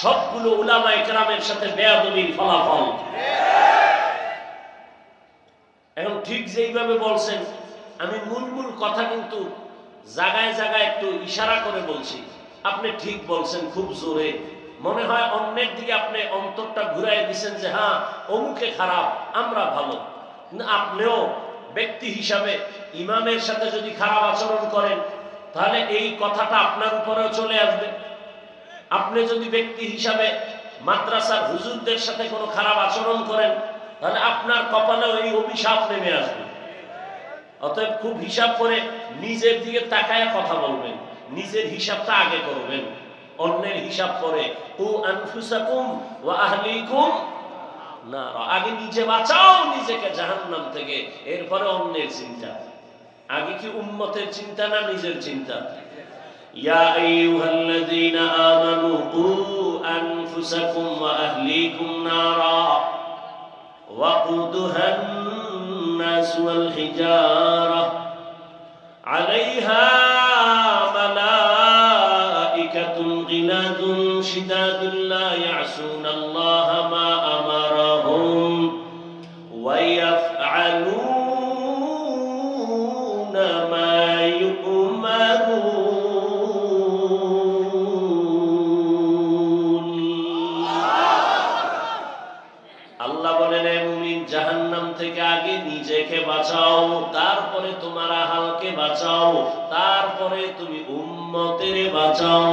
সবগুলো উলামায়ে কেরামের সাথে বেয়াদবির ফলাফল। এখন ঠিক যেইভাবে বলছেন, আমি মূল কথা কিন্তু জায়গায় জায়গায় একটু ইশারা করে বলছি। আপনি ঠিক বলছেন খুব জোরে, মনে হয় অন্যের দিকে আপনি অন্তরটা ঘুরাই দিচ্ছেন যে হ্যাঁ অমুকে খারাপ, আমরা ভালো। কিন্তু আপনিও ব্যক্তি হিসাবে ইমামের সাথে যদি খারাপ আচরণ করেন, তাহলে এই কথাটা আপনার উপরেও চলে আসবে। আপনি যদি ব্যক্তি হিসাবে মাদ্রাসার হুজুরদের সাথে কোনো খারাপ আচরণ করেন, তাহলে আপনার কপালে ওই অভিশাপ নেমে আসবে। অতএব খুব হিসাব করে নিজের দিকে তাকায় কথা বলবেন, নিজের হিসাবটা আগে করবেন, অন্যের হিসাব করে। কু আনফুসাকুম ওয়া আহলিকুম নার, আগে নিজে বাঁচাও নিজেকে জাহান্নাম থেকে, এরপরে অন্যের চিন্তা। আগে কি উম্মতের চিন্তা না নিজের চিন্তা? ইয়া আইয়ুহাল্লাযীনা আমানু কু আনফুসাকুম ওয়া আহলিকুম নারা ওয়াকুদুহান নাস ওয়াল হিজারা আলাইহা মালাইকাতুন গিলাদুন শিদাদুন লা ইয়াসুনাল্লাহা মা আমারাহুম ওয়া ইয়াফআলুনা মা ইউমারুন। আল্লাহ বলেন, হে মুমিন, জাহান্নাম থেকে আগে নিজেকে বাঁচাও, তারপরে তোমার আহালকে বাঁচাও, তারপরে তুমি উম্মতের বাঁচাও।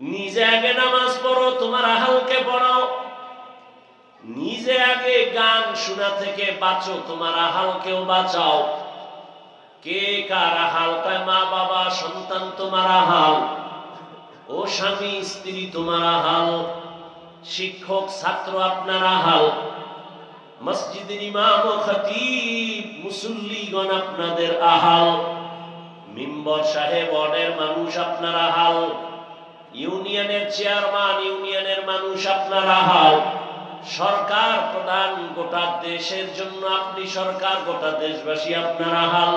নিজে আগে নামাজ পড়ো, তোমার আহালকে পড়াও। নিজে আগে গান শোনা থেকে বাঁচো, তোমার আহালকেও বাঁচাও। কে কার আহাল? মা বাবা সন্তান তোমার আহাল, ও স্বামী স্ত্রী তোমার আহাল, শিক্ষক ছাত্র আপনার আহাল, মসজিদের ইমাম ও খতিব মুসল্লিগণ আপনাদের আহাল, মিম্বর সাহেব ওয়ার্ডের মানুষ আপনার আহাল, ইউনিয়নের চেয়ারম্যান ইউনিয়নের মানুষ আপনার আহাল, সরকার প্রধান গোটা দেশের জন্য আপনি সরকার, গোটা দেশবাসী আপনার আহাল,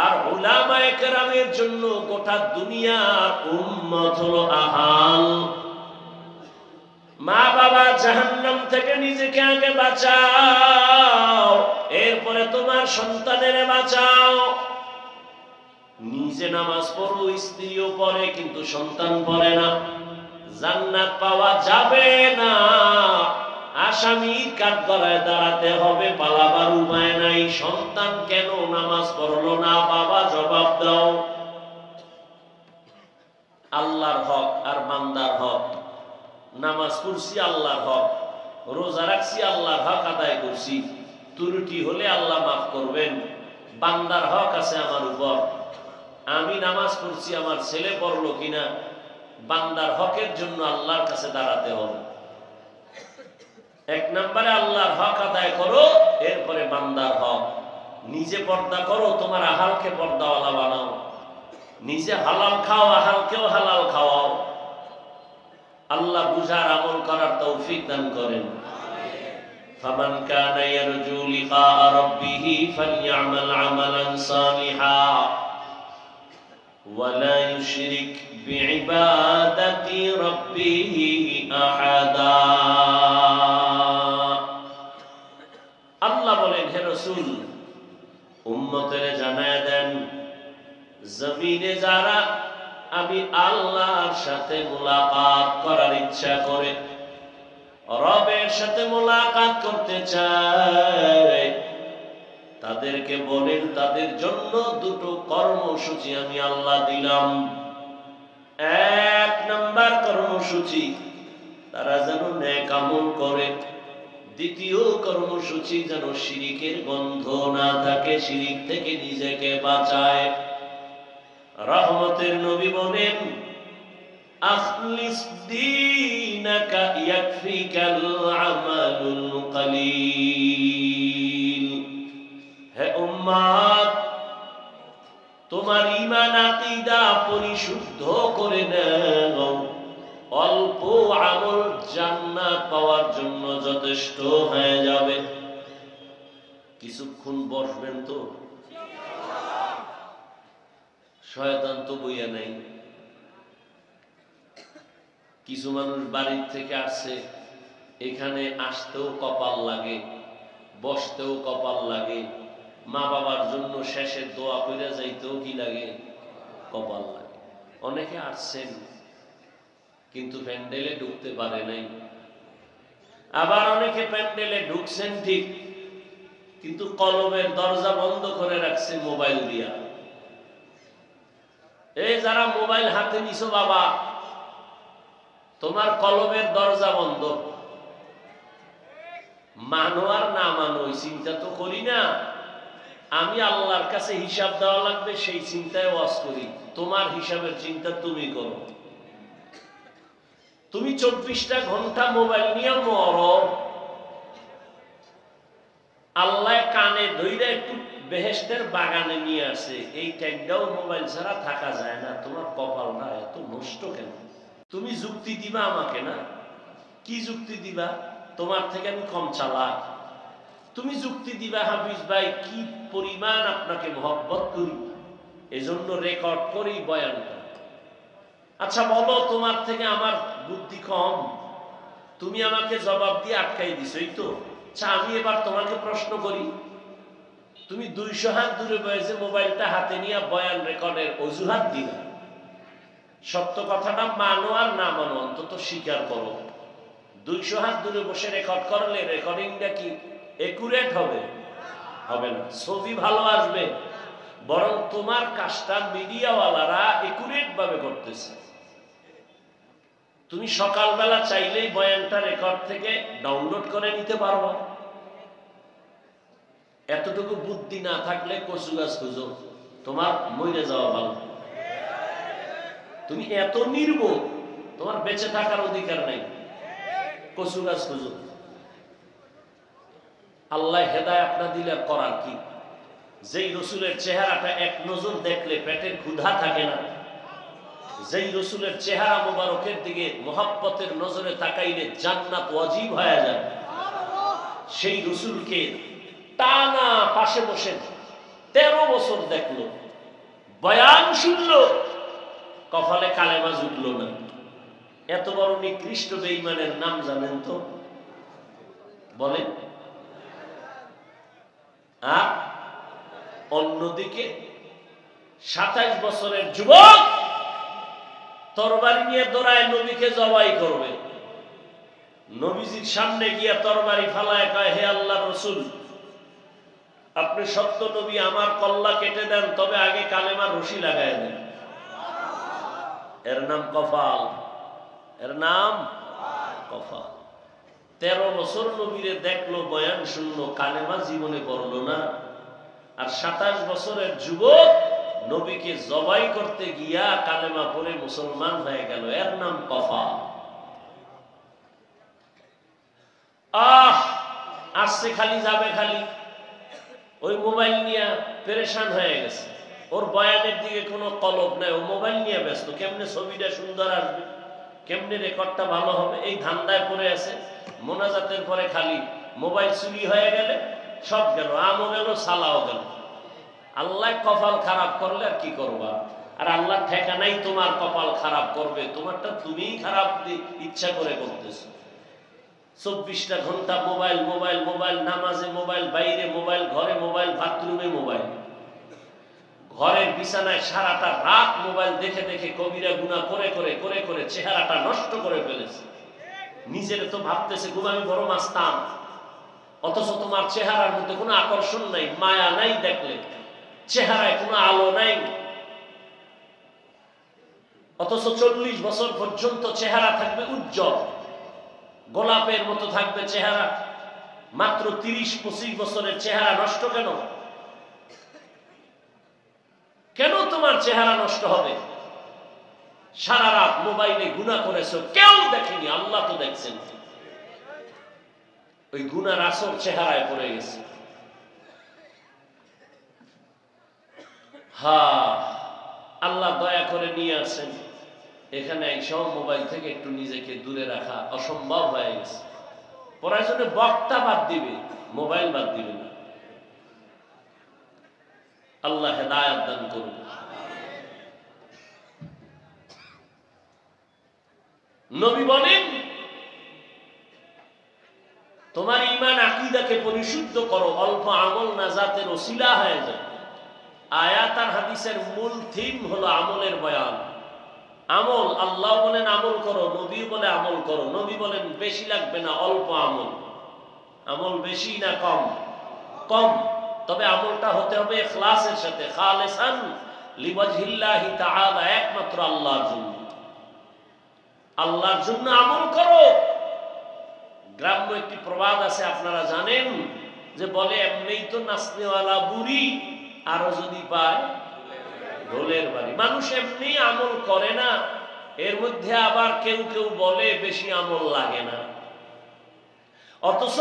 আর উলামায়ে কেরামের জন্য গোটা দুনিয়ার উম্মত হলো আহাল। মা বাবা জাহান্নাম থেকে নিজেকে আগে বাঁচাও, এরপরে তোমার সন্তানের বাঁচাও। নিজে নামাজ পড়ো, স্ত্রীও পড়ে, কিন্তু সন্তান পড়ে না, জান্নাত পাওয়া যাবে না। আসামির কাঠগড়ায় দাঁড়াতে হবে, পালাবার উপায় নাই। সন্তান কেন নামাজ পড়লো না, বাবা জবাব দাও। আল্লাহর হক আর বান্দার হক। নামাজ পড়ছি আল্লাহর হক, রোজা রাখছি আল্লাহর হক আদায় করছি, ত্রুটি হলে আল্লাহ মাফ করবেন। বান্দার হক আছে আমার উপর, আমি নামাজ পড়ছি, আমার ছেলে পড়লো কিনা, বান্দার হকের জন্য আল্লাহর কাছে দাঁড়াতে হবে। এক নম্বরে আল্লাহর হক আদায় করো, এরপরে বান্দার হক। নিজে পর্দা করো, তোমার আহালকে পর্দাওয়ালা বানাও। নিজে হালাল খাও, আহালকেও হালাল খাওয়াও। আল্লাহ বুঝার আমল করার তৌফিক দান করেন। ফামান কানা ইয়ারজু লিকা রাব্বিহি ফালইআমাল আমালান সালিহা ওয়া লা ইউশরিক বিইবাদাতি রাব্বিহি আহাদা। আল্লাহ বলেন, হে রাসূল, উম্মতের জানায়া দেন, জমিনে যারা আমি আল্লাহর সাথে মুলাকাত করার ইচ্ছা করে, রবের সাথে মুলাকাত করতে চায়, তাদেরকে বলেন তাদের জন্য দুটো কর্মসূচি আমি আল্লাহ দিলাম। এক নাম্বার কর্মসূচি, তারা যেন নেক আমল করে। দ্বিতীয় কর্মসূচি, যেন শিরিকের গন্ধ না থাকে, শিরিক থেকে নিজেকে বাঁচায়। রহমতের নবী বলেন, আখলিস দীনাকা ইয়াকফিকাল আমালুল কলিল। হে উম্মত, তোমার ঈমান আকীদা পরিশুদ্ধ করে নাও, অল্প আমল জান্নাত পাওয়ার জন্য যথেষ্ট হয়ে যাবে। কিছুক্ষণ বসবেন তো, শয়তান তো বইয়া নাই। কিছু মানুষ বাড়ির থেকে আসছে, এখানে আসতেও কপাল লাগে, বসতেও কপাল লাগে, মা বাবার জন্য শেষের দোয়া কইরা যাইতেও কি লাগে, কপাল লাগে। অনেকে আসছেন কিন্তু প্যান্ডেলে ঢুকতে পারে নাই, আবার অনেকে প্যান্ডেলে ঢুকছেন ঠিক, কিন্তু কলমের দরজা বন্ধ করে রাখছে মোবাইল দিয়া। এই যারা মোবাইল হাতে নিছো বাবা, তোমার কলমের দরজা বন্ধ, মানো আর না মানো ওই চিন্তা তো করি না। আমি আল্লাহর কাছে হিসাব দেওয়া লাগবে সেই চিন্তায় ওয়াজ করি। তোমার হিসাবের চিন্তা তুমি করো। তুমি 24টা ঘন্টা মোবাইল নিয়ে মরো, আল্লাহ কানে ধইরা একটু বেহেশতের বাগানে নিয়ে আসে, এই টাইমটাও মোবাইল ছাড়া থাকা যায় না। তোমার কপালটা এত নষ্ট কেন? তুমি যুক্তি দিবা আমাকে না? কি যুক্তি দিবা? তোমার থেকে আমি কম চালাক? তুমি যুক্তি দিবা হাফিজ ভাই কি পরিমাণ আপনাকে মহব্বত করি, এজন্য রেকর্ড করি বয়ানটা। আচ্ছা বলো, তোমার থেকে আমার বুদ্ধি কম? তুমি আমাকে জবাব দিয়ে আটকাই দিছো, এই তো। আচ্ছা আমি এবার তোমাকে প্রশ্ন করি, তুমি 200 হাত দূরে বসে মোবাইলটা হাতে নিয়ে বয়ান রেকর্ডের অজুহাত দিলা, সত্য কথাটা মানো আর না মানো অন্তত স্বীকার করো। 200 হাত দূরে বসে রেকর্ড করলে রেকর্ডিংটা কি একুরেট হবে? হবে না। ছবি ভালো আসবে, বরং তোমার কাজটা মিডিয়াওয়ালারা একুরেট ভাবে করতেছে। তুমি সকালবেলা চাইলেই বয়ানটা রেকর্ড থেকে ডাউনলোড করে নিতে পারবা। এতটুকু বুদ্ধি না থাকলে কচু গাছ খুঁজো, তোমার মরে যাওয়া ভালো। তুমি এত নির্বোধ, তোমার বেঁচে থাকার অধিকার নাই, কচু গাছ খুঁজো। আল্লাহ হেদায়েত না দিলে করার কি? যেই রসুলের চেহারাটা এক নজর দেখলে পেটের ক্ষুধা থাকে না, যেই রসুলের চেহারা মোবারকের দিকে মোহাব্বতের নজরে তাকাইলে জান্নাত ওয়াজিব হয়ে যায়, সেই রসুলকে টানা পাশে বসে 13 বছর দেখলো, বয়ান শুনলো, কপালে কালেমা জুটলো না। এত বড় নিকৃষ্ট বেঈমানের নাম জানেন তো? বলেন। আর অন্যদিকে 27 বছরের যুবক তরবারি নিয়ে দৌড়ায় নবীকে জবাই করবে। নবীজির সামনে গিয়া তরবারি ফালায় কয়, হে আল্লাহর রাসূল, আপনি সত্য নবী, আমার কল্লা কেটে দেন, তবে আগে কালেমার রশি লাগায় দেন। এর নাম কফাল, এর নাম কফাল। 13 বছর নবীরে দেখলো, বয়ান শুনলো, কালেমা জীবনে পড়লো না। আর 27 বছরের যুবক নবীকে জবাই করতে গিয়া কালেমা পড়ে মুসলমান হয়ে গেল, এর নাম কফাল। আসছে খালি যাবে খালি, ওই মোবাইল নিয়ে পেরেশান হয়ে গেছে। ওর বয়ানের দিকে কোনো কলব নাই, ও মোবাইল নিয়ে ব্যস্ত। কেমনে ছবিটা সুন্দর আসবে, কেমনে রেকর্ডটা ভালো হবে, এই ধান্দায় পড়ে আছে। মোনাজাতের পরে খালি মোবাইল চুরি হয়ে গেলে সব গেল, আমও গেল, সালাও গেল। আল্লাহ কপাল খারাপ করলে আর কি করবা? আর আল্লাহ ঠেকানাই তোমার কপাল খারাপ করবে, তোমারটা তুমিই খারাপ ইচ্ছা করে করতেছো। 24টা ঘন্টা মোবাইল মোবাইল মোবাইল, নামাজে মোবাইল, বাইরে মোবাইল, ঘরে মোবাইল, বাথরুমে মোবাইল, ঘরের বিছানায় সারাটা রাত মোবাইল দেখে দেখে কবিরা গুনাহ করে করে করে করে চেহারাটা নষ্ট করে ফেলেছে। নিজের তো ভাবতেছে খুব আমি বড় মাস্তান, অথচ তোমার চেহারার মধ্যে কোনো আকর্ষণ নাই, মায়া নাই, দেখলে চেহারায় কোনো আলো নাই। অথচ 40 বছর পর্যন্ত চেহারা থাকবে উজ্জ্বল, গোলাপের মতো থাকবে চেহারা। মাত্র 30-25 বছরের চেহারা নষ্ট কেন? কেন তোমার চেহারা নষ্ট হবে? সারা রাত মোবাইলে গুনাহ করেছো, কেউ দেখেনি, আল্লাহ তো দেখছেন। ওই গুনার আসর চেহারায় পড়ে গেছে। আল্লাহ দয়া করে নিয়ে আসেন এখানে। সব মোবাইল থেকে একটু নিজেকে দূরে রাখা অসম্ভব হয়ে গেছে। প্রয়োজনে বক্তা বাদ দিবে, মোবাইল বাদ দিবে না। আল্লাহ হেদায়েত দান করুন। নবী বলেন, তোমার ঈমান আকীদাকে পরিশুদ্ধ করো, অল্প আমল নাজাতের ওসিলা হয়ে যায়। আয়াত আর হাদিসের মূল থিম হলো আমলের বয়ান। আমল, আল্লাহ বলেন আমল করো, নবী বলে আমল করো। নবী বলেন বেশি লাগবে না, অল্প আমল। আমল বেশি না কম? কম। তবে আমলটা হতে হবে ইখলাসের সাথে, খালিসান লিওয়াজহিল্লাহি তাআলা, একমাত্র আল্লাহর জন্য। আল্লাহর জন্য আমল করো। গ্রাম্য একটি প্রবাদ আছে, আপনারা জানেন, যে বলে এমনিই তো নাচনেওয়ালা বুড়ি, আরো যদি পায় ঢোলের বাড়ি। মানুষ এমনি আমল করে না, এর মধ্যে আবার কেউ কেউ বলে বেশি আমল লাগে না। অথচ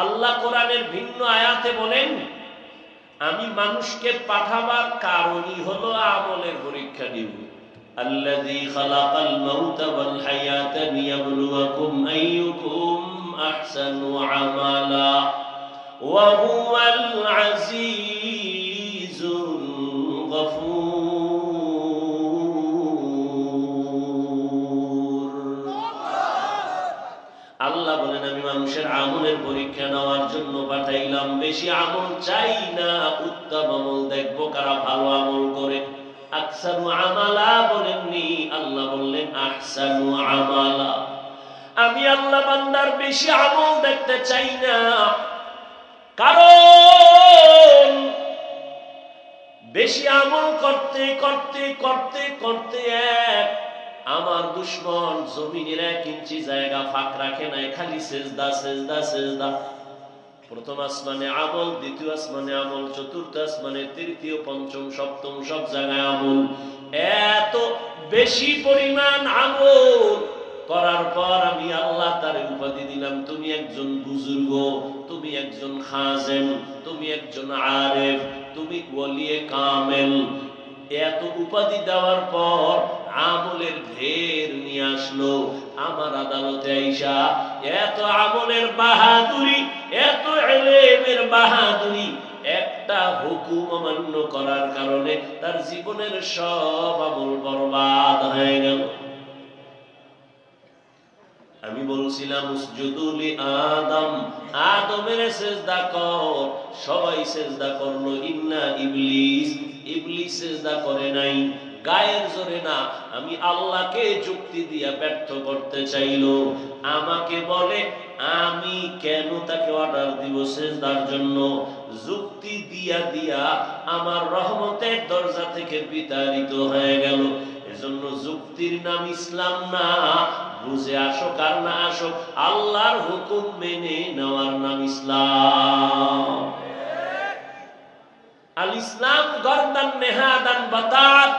আল্লাহ কোরআনের ভিন্ন আয়াতে বলেন, আমি মানুষকে পাঠাবার কারণই হলো আমলের পরীক্ষা দিব। আল্লাযী খালাকাল মাউতা ওয়াল হায়াতা লিয়াবলুয়াকুম আইয়ুকুম আহসানু আমালা ওয়া হুয়াল আজিজুল গফুর। আল্লাহ বলেন, আমি মানুষের আমলের পরীক্ষা নেওয়ার জন্য পাঠাইলাম। বেশি আমল চাই না, উত্তম আমল দেখবো কারা ভালো আমল করে। আকসারু আমালা বলেননি, আল্লাহ বললেন আহসানু আমালা। আমি আল্লাহ বান্দার বেশি আমল দেখতে চাই না, কারণ বেশি আমল করতে করতে করতে করতে আমার দুশমন জমিনের 1 ইঞ্চি জায়গা ফাঁক রাখে নাই, খালি সেজদা সেজদা সেজদা। প্রথম আসমানে আমল, দ্বিতীয় আসমানে আমল, চতুর্থ আসমানে, তৃতীয়, পঞ্চম, সপ্তম, সব জায়গায় আমল। এত বেশি পরিমাণ আমল করার পর আমি আল্লাহ তার উপাধি দিলাম, তুমি একজন বুজুর্গ, তুমি একজন খাজেম, তুমি একজন আরেফ, তুমি ওলিয়ে কামেল। এত উপাধি দেওয়ার পর আমলের ঢের নিয়ে আসলো আমার আদালতে আইসা। এত আমলের বাহাদুরি, এত ইলমের বাহাদুরি, একটা হুকুম অমান্য করার কারণে তার জীবনের সব আমল বরবাদ হয়ে গেল। আমি বলছিলাম উসজুদু লি আদম, আদমের সেজদা কর, সবাই সেজদা করলো, ইন্না ইবলিস, ইবলিস সেজদা করে নাই। গায়ের জোরে না, আমি আল্লাহকে যুক্তি দিয়া ব্যর্থ করতে চাইলো। আমাকে বলে আমি কেন তাকে অর্ডার দিব সেজদার জন্য? যুক্তি দিয়া দিয়া আমার রহমতের দরজা থেকে বিতাড়িত হয়ে গেল। এজন্য যুক্তির নাম ইসলাম না, বুঝে আসুক আর না আসুক, আল্লাহর হুকুম মেনে নেওয়ার নাম ইসলাম। আল ইসলাম গর্দান নেহাদান বাতাত,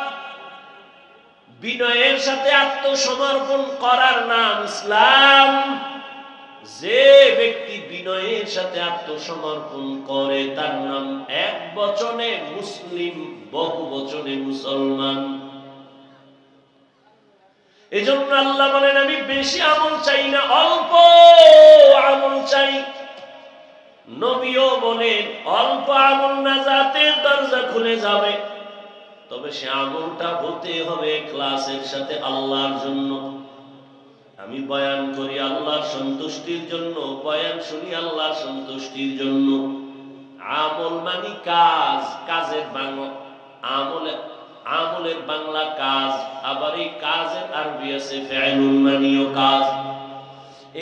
বিনয়ের সাথে আত্মসমর্পণ করার নাম ইসলাম। যে ব্যক্তি বিনয়ের সাথে আত্মসমর্পণ করে তার নাম এক বচনে মুসলিম, বহু বচনে মুসলমান। এজন্য আল্লাহ বলেন, আমি বেশি আমল চাই না, অল্প আমল চাই। নবীও বলেন, অল্প আমল নাজাতের দরজা খুলে যাবে, তবে সে আমলটা হতে হবে ইখলাসের সাথে আল্লাহর জন্য। আমি বয়ান করি আল্লাহর সন্তুষ্টির জন্য, বয়ান শুনি আল্লাহর সন্তুষ্টির জন্য। আমল মানে কাজ, কাজের বাংলা আমলের বাংলা কাজ, আবার এই কাজের আরবি আছে ফি'লুন মানিও কাজ।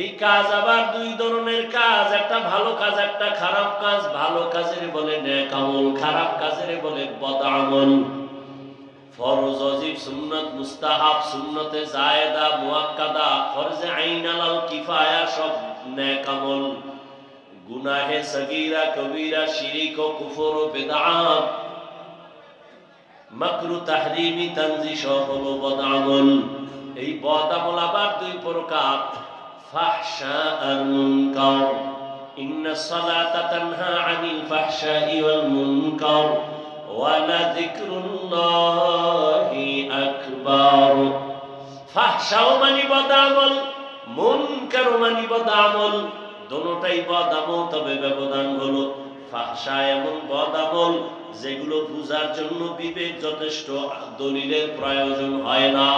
এই কাজ আবার 2 ধরনের কাজ, একটা ভালো কাজ, একটা খারাপ কাজ। ভালো কাজের বলে নেক আমল, খারাপ কাজের বলে বদ আমল। ফরজ, ওয়াজিব, সুন্নাত, মুস্তাহাব, সুন্নতে জায়েদা, মুআক্কাদা, ফরজে আইন, আলাল কিফায়া সব নেক আমল। গুনাহে সগীরা, কবীরা, শিরক ও কুফর ও বিদআত, মাকরু, তাহরিমি, তানজিহ সব হলো বদ আমল। এই বদ আমল আবার 2 প্রকার, ফাহশা আর মুনকার। ইন্নাস সালাতা তানহা আনিল ফাহশাই ওয়াল মুনকার ওয়া লাযিকরুল্লাহি আকবার। ফাহশাও মানে বদ আমল, মুনকার মানে বদ আমল, দুটোটাই বদ আমল, তবে ব্যবধান হলো ফাহশা এমন বদ আমল যেগুলো বুঝার জন্য বিবেক যথেষ্ট, দলিলের প্রয়োজন হয় না।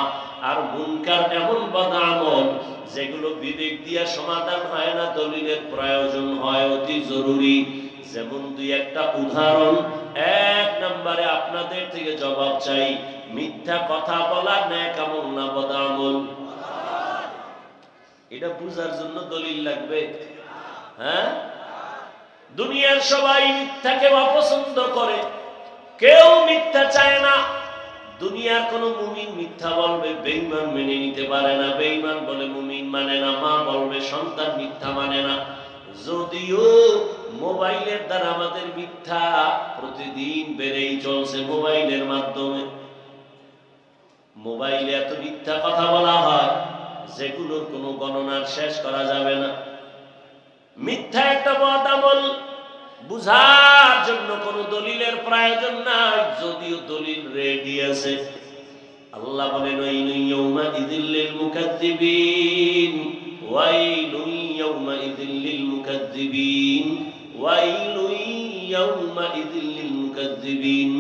আর মুনকার এমন বদ আমল যেগুলো বিবেক দিয়া সমাধান হয় না, দলিলের প্রয়োজন হয় অতি জরুরি। যেমন 2-1টা উদাহরণ। 1 নম্বরে আপনাদের থেকে জবাব চাই, মিথ্যা কথা বলা নেক আমল না বদ আমল? এটা বুঝার জন্য দলিল লাগবে? হ্যাঁ, দুনিয়ার সবাই মিথ্যাকে অপছন্দ করে, কেউ মিথ্যা চায় না। দুনিয়ার কোন মুমিন মিথ্যা বলবে, বেঈমান মেনে নিতে পারে না। বেঈমান বলে মুমিন মানে না, মা বলবে সন্তান মিথ্যা মানে না। যদিও মোবাইলের দ্বারা আমাদের মিথ্যা প্রতিদিন বেড়েই চলছে। মোবাইলের মাধ্যমে মোবাইলে এত মিথ্যা কথা বলা হয় যেগুলোর কোনো গণনার শেষ করা যাবে না। মিথ্যা একটা বদ আমল, বুঝার জন্য কোনো দলিলের প্রয়োজন নাই, যদিও দলিল রেডি আছে। আল্লাহ বলেন ওয়াইলুন ইয়াউমাইযিল লিল মুকাজ্জিবিন, ওয়াইলুন ইয়াউমাইযিল লিল মুকাজ্জিবিন, ওয়াইলুন ইয়াউমাইযিল লিল মুকাজ্জিবিন।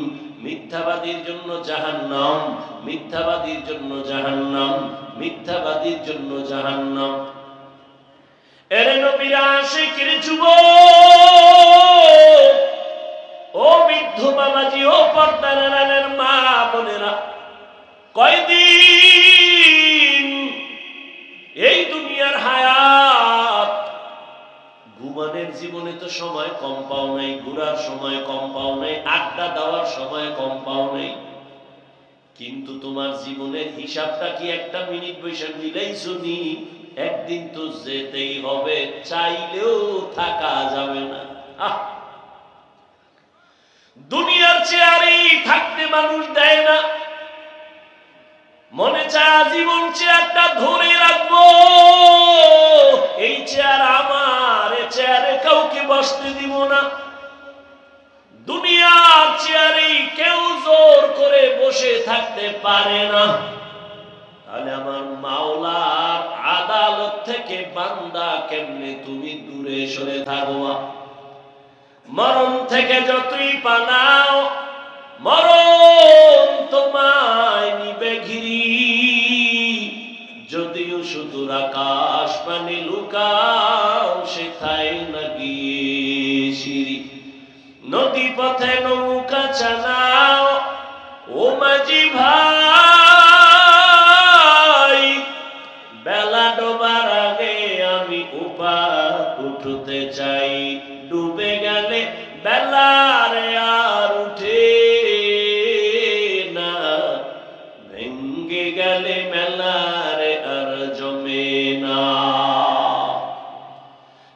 মিথ্যাবাদীর জন্য জাহান্নাম, মিথ্যাবাদীর জন্য জাহান্নাম, মিথ্যাবাদীর জন্য জাহান্নাম। এরে নবীর আশিকের যুবক, ও বৃদ্ধ বাবাজি, ও পর্দার আড়ালের মা বোনেরা, কয়দিন এই দুনিয়ার হায়াত। ঘুমানোর জীবনে তো সময় কম পাও নাই, ঘুরার সময় কম পাও নাই, আড্ডা দেওয়ার সময় কম পাও নাই, কিন্তু তোমার জীবনের হিসাবটা কি একটা মিনিট বৈশাখ মিলাইছো নি? একদিন তো যেতেই হবে, চাইলেও থাকা যাবে না। দুনিয়ার চেয়ারেই থাকতে মানুষ দেয় না, মনে চায় জীবন চেয়ারটা ধরে রাখবো, এই চেয়ার আমার, এই চেয়ারে কাউকে বসতে দিব না। দুনিয়ার চেয়ারেই কেউ জোর করে বসে থাকতে পারে না। তাহলে আমার মাওলার আদালত থেকে বান্দা কেমনে তুমি দূরে সরে থাকবা? মরণ থেকে যতই পালাও, মরণ তোমায় নিবে ঘিরি। যদিও সুদূর আকাশ পানে লুকাও, সেথায় না গিয়ে সিঁড়ি। নদী পথে নৌকা চালাও, ও মাঝি ভাই, বেলা ডোবার আগে আমি উপার উঠতে চাই। ডুবে গেলে বেলারে আর উঠে না, ভেঙ্গে গেলে মেলারে আর জমে না।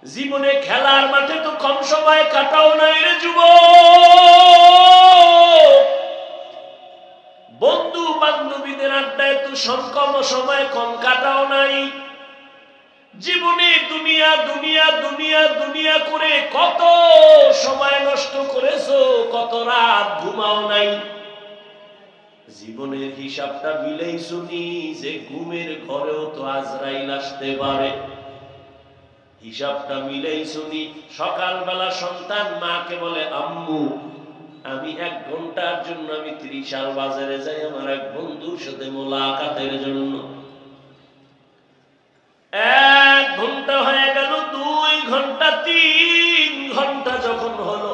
জীবনে খেলার মাঠে তো কম সময় কাটাও নাই রে যুবক, বন্ধু বান্ধবীদের আড্ডায় তো কম সময় কম কাটাও নাই। জীবনে দুনিয়া দুনিয়া দুনিয়া দুনিয়া করে কত সময় নষ্ট করেছো, কত রাত ঘুমাও নাই। জীবনের হিসাবটা মিলাইছো নি যে ঘুমের ঘরেও তো আজরাইল আসতে পারে? হিসাবটা মিলাইছো নি? সকালবেলা সন্তান মাকে বলে, আম্মু আমি 1 ঘন্টার জন্য আমি 30 সাল বাজারে যাই আমার এক বন্ধুর সাথে মোলাকাতের জন্য। 1 ঘন্টা হয়ে গেল, 2 ঘন্টা, 3 ঘন্টা যখন হলো,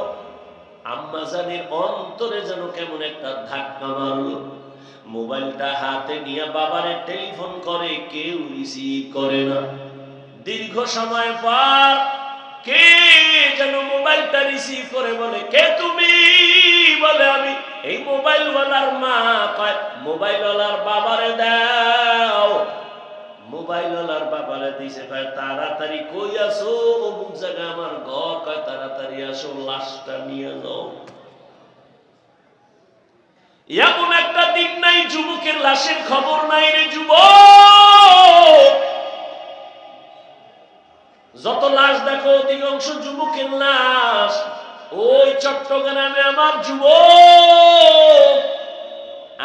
আম্মা জানের অন্তরে যেন কেমন একটা ধাক্কা মারলো। মোবাইলটা হাতে নিয়ে বাবারে টেলিফোন করে, কেউ রিসিভ করে না। দীর্ঘ সময় পর কে যেন মোবাইলটা রিসিভ করে, বলে, কে তুমি? বলে, আমি এই মোবাইলওয়ালার মা। কয়, মোবাইলওয়ালার বাবারে দাও। মোবাইলওয়ালার বাবারে দিছে, কয় তাড়াতাড়ি কই আসো? অমুক জায়গায় আমার ঘর। কয় তাড়াতাড়ি আসো, লাশটা নিয়ে যাও। এমন একটা দিন নাই যুবকের লাশের খবর নাই রে যুবক। যত লাশ দেখো অধিকাংশ যুবকের লাশ। ওই চট্টগ্রামে আমার যুবক,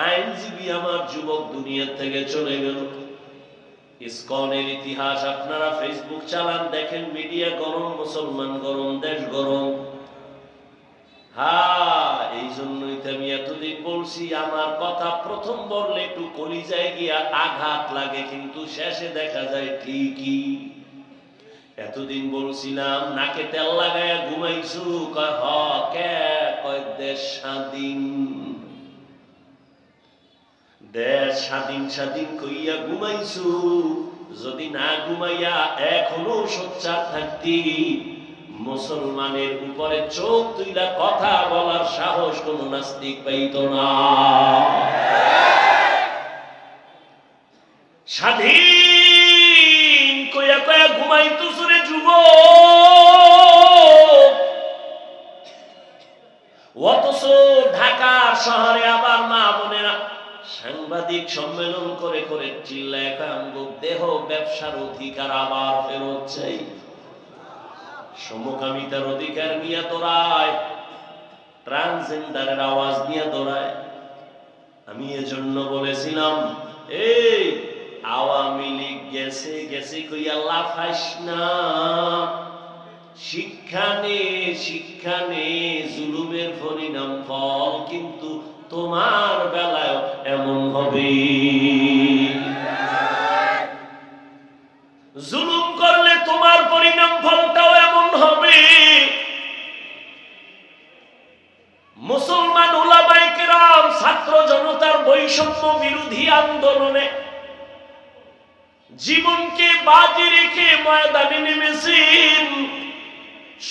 আইনজীবী আমার যুবক দুনিয়া থেকে চলে গেল। ইসকনের ইতিহাস আপনারা ফেসবুক চালান, দেখেন, মিডিয়া গরম, মুসলমান গরম, দেশ গরম। এই জন্যই তো আমি এতদিন বলছি, আমার কথা প্রথম বললে একটু কলিজায় গিয়া আঘাত লাগে, কিন্তু শেষে দেখা যায় ঠিকই। এতদিন বলছিলাম নাকে তেল লাগায় ঘুমাইছু, কয় হ, কে? কয় দেশ স্বাধীন, দেশ স্বাধীন স্বাধীন কইয়া ঘুমাইছু। যদি না ঘুমাইয়া এখনো সোচ্চার থাকতি, মুসলমানের উপরে চোখ তুইলা কথা বলার সাহস কোন নাস্তিক পাইত না। স্বাধীন কইয়া কইয়া ঘুমাইতো সুরে যুবক, অথচ ঢাকার শহরে আবার মা বোনেরা সাংবাদিক সম্মেলন করে করে চিল্লায় কাঙ্গুক দেহ ব্যবসার অধিকার আবার ফেরত চাই, সমকামিতার অধিকার নিয়ে দৌড়ায়, ট্রান্সজেন্ডারের আওয়াজ নিয়ে দৌড়ায়। আমি এজন্য বলেছিলাম, এই আওয়ামী লীগ গেছে গেছে কইয়া লাফাইস না, শিক্ষা নে জুলুমের পরিণাম ফল কিন্তু তোমার বেলায় এমন হবে। জুলুম করলে তোমার পরিণাম ফলটাও এমন হবে। মুসলমান উলামায়ে কেরাম ছাত্র জনতার বৈষম্য বিরোধী আন্দোলনে জীবনকে বাজি রেখে ময়দানে নেমেছেন।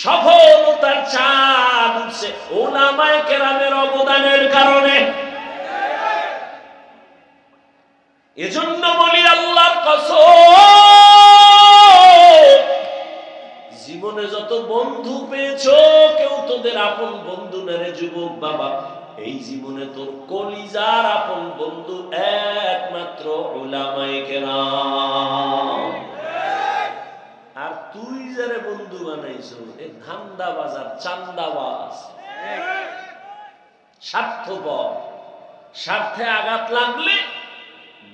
সফলতার চাঁদ উঠছে উলামায়ে কেরামের অবদানের কারণে। এজন্য বলি আল্লাহর কসম, জীবনে যত বন্ধু পেয়েছো কেউ তোদের আপন বন্ধু না রে যুবক বাবা। এই জীবনে তোর কলিজার আপন বন্ধু একমাত্র উলামায়ে কেরাম। আর তুই যারে বন্ধু বানাইছো এ ধান্দাবাজ আর চান্দাবাজ, স্বার্থপর। স্বার্থে আঘাত লাগলে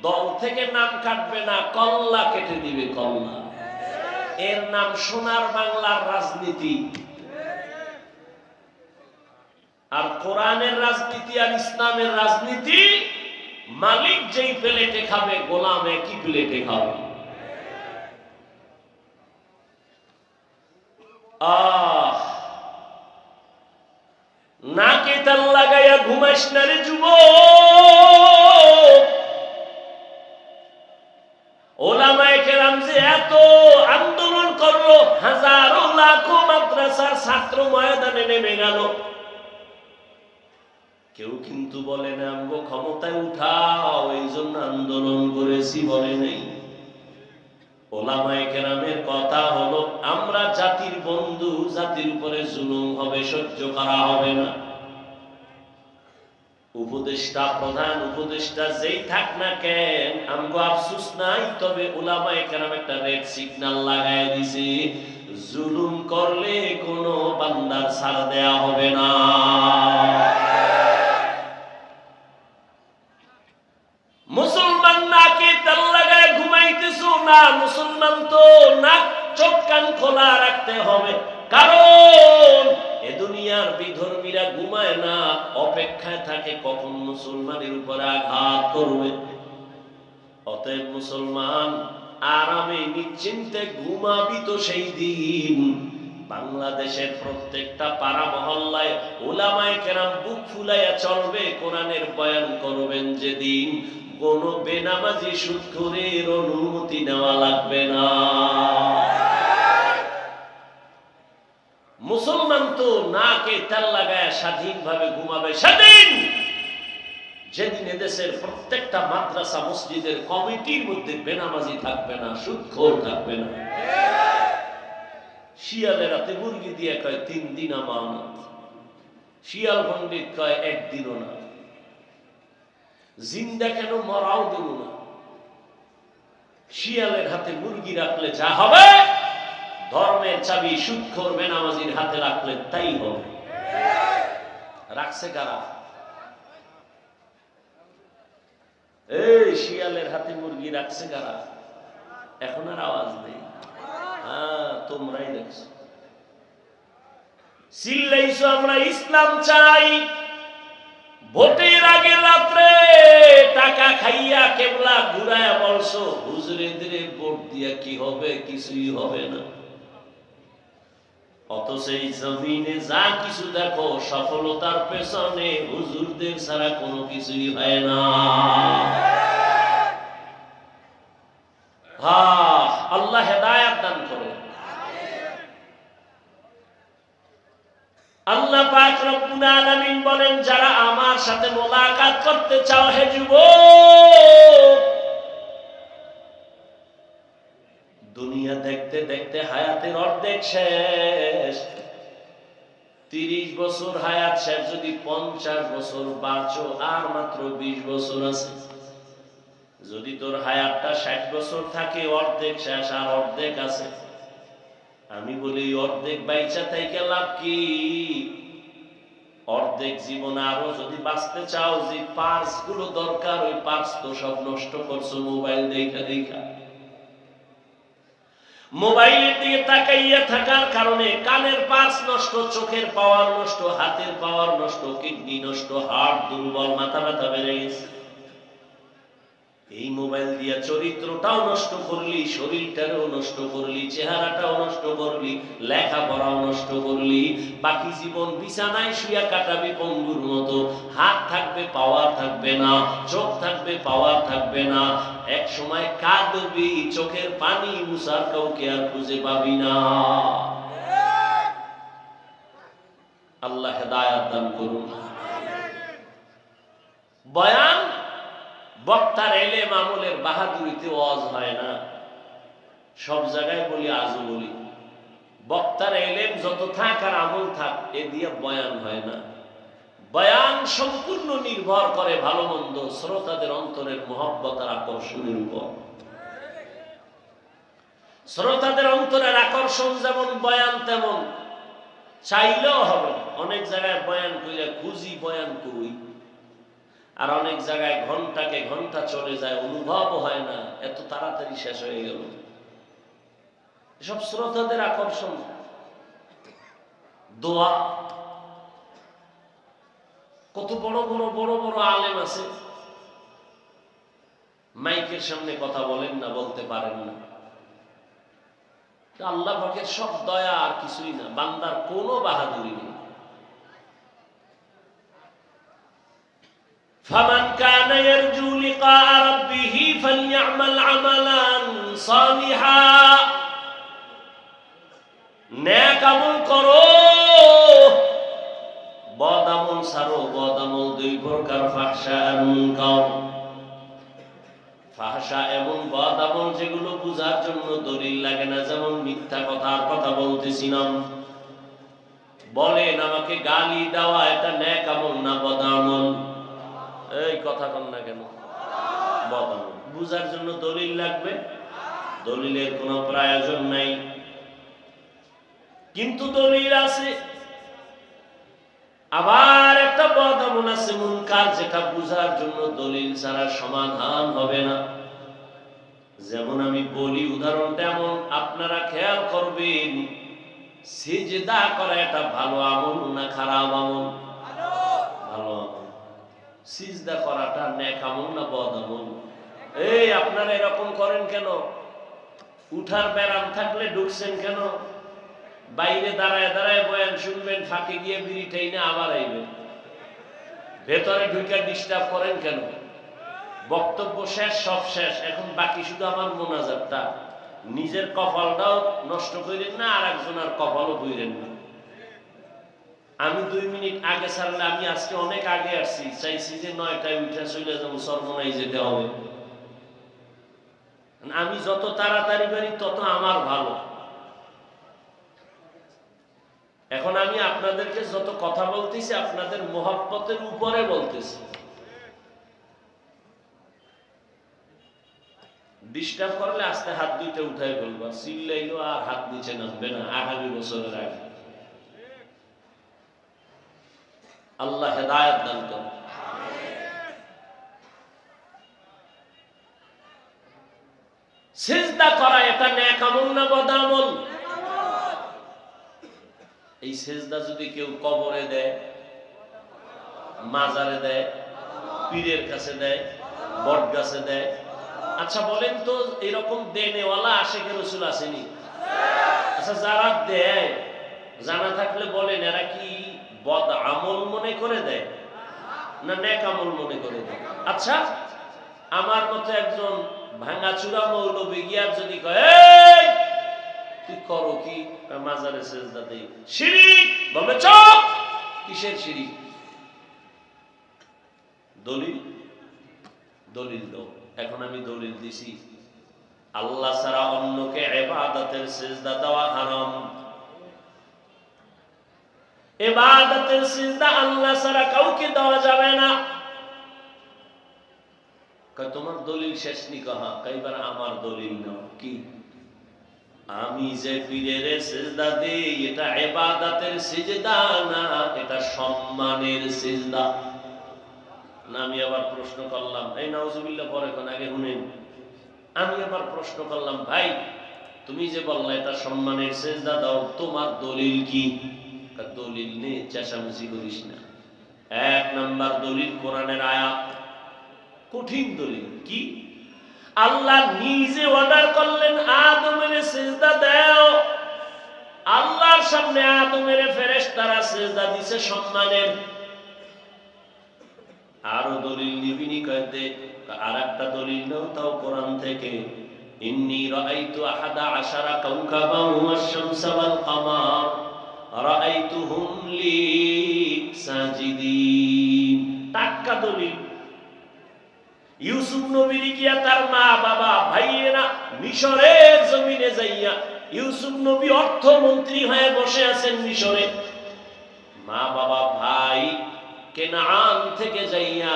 দল থেকে নাম কাটবে না, কল্লা কেটে দিবে, কল্লা। এর নাম সোনার বাংলার রাজনীতি। আর কোরআনের রাজনীতি আর ইসলামের রাজনীতি, মালিক যেই প্লেটে খাবে গোলাম একই প্লেটে খাবে। নাকে তাল লাগাইয়া ঘুমাইস না রে যুবক। ওলামায়ে কেরাম যে এত আন্দোলন করলো, হাজারো লাখো মাদ্রাসার ছাত্র ময়দানে নেমে গেল, কেউ কিন্তু বলে না আমগো ক্ষমতায় উঠাও এই জন্য আন্দোলন করেছি, বলে নাই। ওলামায়ে কেরামের কথা হলো আমরা জাতির বন্ধু, জাতির উপরে জুলুম হবে, সহ্য করা হবে না। উপদেষ্টা, প্রধান উপদেষ্টা যেই থাক না কেন, আমগো আফসোস নাই, তবে উলামায়ে কেরাম একটা রেড সিগন্যাল লাগায় দিছে, জুলুম করলে কোনো বান্দার ছাড় দেয়া হবে না। মুসলমান নাকে তেল লাগায় ঘুমাইতেছো না, মুসলমান তো নাক চোখ কান খোলা রাখতে হবে, কারণ এ দুনিয়ার বিধর্মীরা ঘুমায় না, অপেক্ষায় থাকে কখন মুসলমানের উপরে আঘাত করবে। অতএব মুসলমান আরামে নিশ্চিন্তে ঘুমাবি তো সেই দিন বাংলাদেশের প্রত্যেকটা পাড়া মহল্লায় উলামায়ে কেরাম বুক ফুলাইয়া চলবে, কোরআনের বয়ান করবেন যেদিন, কোন বেনামাজি সুদখোরের অনুমতি নেওয়া লাগবে না। মুসলমান তো নাকে তেল লাগায় স্বাধীনভাবে ঘুমাবে সেদিন, যেদিন এদেশের প্রত্যেকটা মাদ্রাসা মসজিদের কমিটির মধ্যে বেনামাজি থাকবে না, সুদখোর থাকবে না। শিয়ালের রাতে মুরগি দিয়ে কয় 3 দিন আমানত, শিয়াল পণ্ডিত কয় 1 দিনও না। জিন্দা কেন মরাও দেব না। শিয়ালের হাতে মুরগি রাখলে যা হবে, ধর্মের চাবি সুদখোর বেনামাজির হাতে রাখলে তাই হবে। রাখছে কারা? এই শিয়ালের হাতে মুরগি রাখছে কারা? এখন আর আওয়াজ নেই। হ্যাঁ, তোমরাই রাখছো। চিল্লাইছো আমরা ইসলাম চাই, ভোটের আগের রাত্রে টাকা খাইয়া কেবলা ঘুরায়া বলছো হুজুরেদের ভোট দিয়া কি হবে, কিছুই হবে না। অথচ এই জমিনে যা কিছু দেখো সফলতার পেছনে হুজুরদের ছাড়া কোনো কিছুই হয় না। আল্লাহ হেদায়েত দান করে। আল্লাহ পাক রব্বুল আলামিন বলেন, যারা আমার সাথে মোলাকাত করতে চাও হে যুবক, দুনিয়া দেখতে দেখতে হায়াতের অর্ধেক শেষ। 30 বছর হায়াত শেষ, যদি 50 বছর বাঁচো আর মাত্র 20 বছর আছে। যদি তোর হায়াতটা 60 বছর থাকে, অর্ধেক শেষ আর অর্ধেক আছে। আমি বলি অর্ধেক বাইচা থেকে লাভ কি? অর্ধেক জীবন আরো যদি বাঁচতে চাও, যে পার্স গুলো দরকার ওই পার্স তো সব নষ্ট করছো মোবাইল দেখা দেখা। মোবাইলের দিকে তাকাইয়া থাকার কারণে কানের পার্স নষ্ট, চোখের পাওয়ার নষ্ট, হাতের পাওয়ার নষ্ট, কিডনি নষ্ট, হার্ট দুর্বল, মাথা ব্যথা বেড়ে গেছে। এই মোবাইল দিয়া চরিত্রটাও নষ্ট করলি, শরীরটাও নষ্ট করলি, চেহারাটাও নষ্ট করলি, লেখাপড়াও নষ্ট করলি। বাকি জীবন বিছানায় শুয়া কাটাবি পঙ্গুর মতো। হাত থাকবে পাওয়ার থাকবে না, চোখ থাকবে পাওয়ার থাকবে না। এক সময় কাঁদবি, চোখের পানি মুছার কাউকে আর খুঁজে পাবি না। আল্লাহ হেদায়েত দান করুন। বয়ান বক্তার এলেম আমলের বাহাদুরিতে ওয়াজ হয় না। সব জায়গায় বলি, আজও বলি, বক্তার এলেম যত থাক আর আমল থাক, এ দিয়ে বয়ান হয় না। বয়ান সম্পূর্ণ নির্ভর করে ভালো মন্দ শ্রোতাদের অন্তরের মহব্বত আর আকর্ষণের উপর। শ্রোতাদের অন্তরের আকর্ষণ যেমন, বয়ান তেমন। চাইলেও হবে না। অনেক জায়গায় বয়ান কইরা খুঁজি বয়ান কই, আর অনেক জায়গায় ঘন্টাকে ঘন্টা চলে যায়, অনুভব হয় না, এত তাড়াতাড়ি শেষ হয়ে গেল। এসব শ্রোতাদের আকর্ষণ। দোয়া, কত বড় বড় বড় বড় আলেম আছে, মাইকের সামনে কথা বলেন না, বলতে পারেন না। আল্লাহ পাকের সব দয়া, আর কিছুই না, বান্দার কোনো বাহাদুরি নেই। فمن كان يرجو لقاء ربه فليعمل عملا صالحا। নেক আমল করো, বদ আমল ছাড়ো। বদ আমল দুই প্রকার, ফাহশা আর মুনকার। ফাহশা এমন বদ আমল যেগুলো বুঝার জন্য দলিল লাগে না, যেমন মিথ্যা কথার কথা বলতেছিলাম। বলেন আমাকে গালি দেওয়া এটা নেক আমল না বদ আমল? এই কথা কন না কেন? বদ আমল। বুঝার জন্য দলিল লাগবে, দলিলের কোনো প্রয়োজন নাই, কিন্তু দলিল আছে। আবার একটা বদ আমল আছে মুনকার, যেটা বুঝার জন্য দলিল ছাড়া সমাধান হবে না। যেমন আমি বলি, উদাহরণটা এমন, আপনারা খেয়াল করবেন, সিজদা করা এটা ভালো আমল না খারাপ আমল? ভালো আমল। সিজদা করাটা নেক আমল না বদ আমল? এই আপনারা এরকম করেন কেন? উঠার ব্যারাম থাকলে ঢুকছেন কেন? বাইরে দাঁড়ায় দাঁড়ায় বয়ান শুনবেন, ফাঁকে গিয়ে বিড়ি টেনে আবার আইবেন। ভেতরে ঢুকে ডিস্টার্ব করেন কেন? বক্তব্য শেষ, সব শেষ, এখন বাকি শুধু আমার মোনাজাতটা। নিজের কপালটাও নষ্ট করেন না, আর একজনের কপালও কইরেন না। আমি 2 মিনিট আগে ছাড়লে, আমি আজকে অনেক আগে আসছি, চাইছি যে 9টায় উঠে চলে যাবো, সর্বনাই যেতে হবে। আমি যত তাড়াতাড়ি পারি তত আমার ভালো। এখন আমি আপনাদেরকে যত কথা বলতেছি, আপনাদের মোহাব্বতের উপরে বলতেছি। ডিস্টার্ব করলে আস্তে হাত দুইটা উঠাই ফেলবা, চিল্লাইলো আর হাত নিচে নামবে না আগামী বছরের আগে। আল্লাহ হেদায়েত দান করুন। সিজদা করা এটা নেক আমল না বদ আমল? এই সিজদা যদি কেউ কবরে দেয়, মাজারে দেয়, পীরের কাছে দেয়, বট গাছে দেয়, আচ্ছা বলেন তো এরকম দেনেওয়ালা আশিকে রাসূল আসেনি? আচ্ছা যারা দেয়, জানা থাকলে বলেন, এরা কি বদ আমল মনে করে দেয় না নেক আমল মনে করে দেয়? আচ্ছা আমার মতো একজন ভাঙাচুরা মৌলবি গিয়া যদি কয়, তুই করো কি? মাজারে সেজদা দেই। শিরিক। বলবে চুপ। কিসের শিরিক? দলিল দলিল দাও। এখন আমি দলিল দিছি আল্লাহ ছাড়া অন্যকে ইবাদতের সিজদা দেওয়া হারাম। ইবাদতের সিজদা আল্লাহ ছাড়া কাউকে দেওয়া যাবে না। কয় তোমার দলিল শেষ নি কহা? কইবার আমার দলিল নাও। কি? আমি যে পীরের সিজদা দেই এটা ইবাদতের সিজদা না, এটা সম্মানের সিজদা। না আমি আবার প্রশ্ন করলাম, এই নাউজুবিল্লাহ পরে কোন আগে শুনেন। আমি আবার প্রশ্ন করলাম, ভাই তুমি যে বললা এটা সম্মানের সিজদা দাও, তোমার দলিল কি? দলিল নেই, চেঁচামেচি করিস না। এক নাম্বার দলিল কোরআনের আয়াত, কঠিন দলিল। কি? আল্লাহ নিজে অর্ডার করলেন আদমের সিজদা দাও। আল্লাহর সামনে আদমের ফেরেশতারা সিজদা দিছে সম্মানের। আরো দলিল নিবিনি কইতে, আর একটা দলিল নাও তাও কোরআন থেকে। ইন্নী রাআইতু আহাদা আশারা কাওকাবান ওয়াশ-শামসা ওয়াল কামার রাআইতুহুম লি সাজিদিন। টাক্কা দলিল। ইউসুফ নবীর গিয়া তার মা বাবা ভাইয়েরা মিশরের জমিনে যাইয়া, ইউসুফ নবী অর্থমন্ত্রী হয়ে বসে আছেন মিশরে, মা বাবা ভাই কেনান থেকে যাইয়া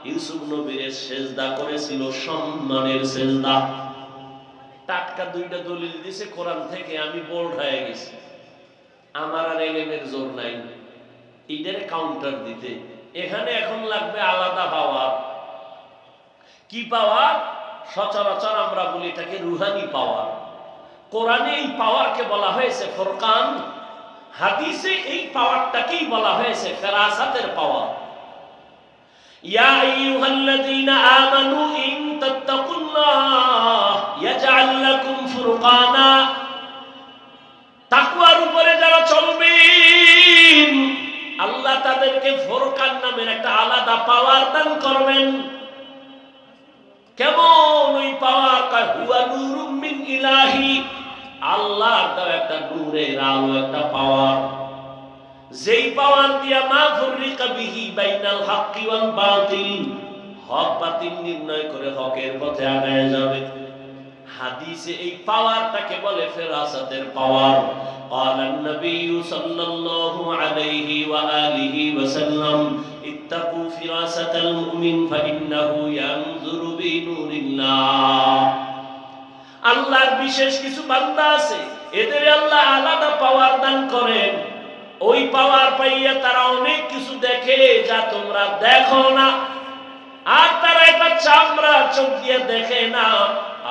ইউসুফ নবীর সেজদা করেছিল সম্মানের সেজদা। টাটকা দুইটা দলিল দিছে কোরআন থেকে। আমি বোল্ড হয়ে গেছি, আমার আর এলেমের জোর নাই এটারে কাউন্টার দিতে। এখানে এখন লাগবে আলাদা পাওয়ার। কি পাওয়ার? সচরাচর আমরা বলি এটাকে রুহানি পাওয়ার। কোরআনে এই পাওয়ারকে বলা হয়েছে ফুরকান, হাদিসে এই পাওয়ারটাকেই বলা হয়েছে ফেরাসাতের পাওয়ার। ইয়া আইয়ুহাল্লাযীনা আমানু ইন তাত্তাকুল্লাহ ইয়াজআল লাকুম ফুরকানা। তাকওয়ার উপরে যারা চলবেন আল্লাহ তাদেরকে ফুরকান নামের একটা আলাদা পাওয়ার দান করবেন। কেমন ওই পাওয়ার? কয় হুয়া নূরুম মিন ইলাহি। আল্লাহর দেওয়া একটা নূরের আলো, একটা পাওয়ার, যেই পাওয়ার দিয়া মা ফুররিকা বিহি বাইনাল হাক্কি ওয়াল বাতিল, হক বাতিল নির্ণয় করে হকের পথে আগায় যাবে। হাদিসে এই পাওয়ারটাকে বলে ফেরাসাতের পাওয়ার। قال النبي صلى الله عليه وآله وسلم اتقوا فراسة المؤمن فإنه ينظر بنور الله। আল্লাহর বিশেষ কিছু বান্দা আছে, এদের আল্লাহ আলাদা পাওয়ার দান করেন। ওই পাওয়ার পাইয়া তারা অনেক কিছু দেখে যা তোমরা দেখো না। আর তারা এটা চামড়া চোখ দিয়ে দেখে না।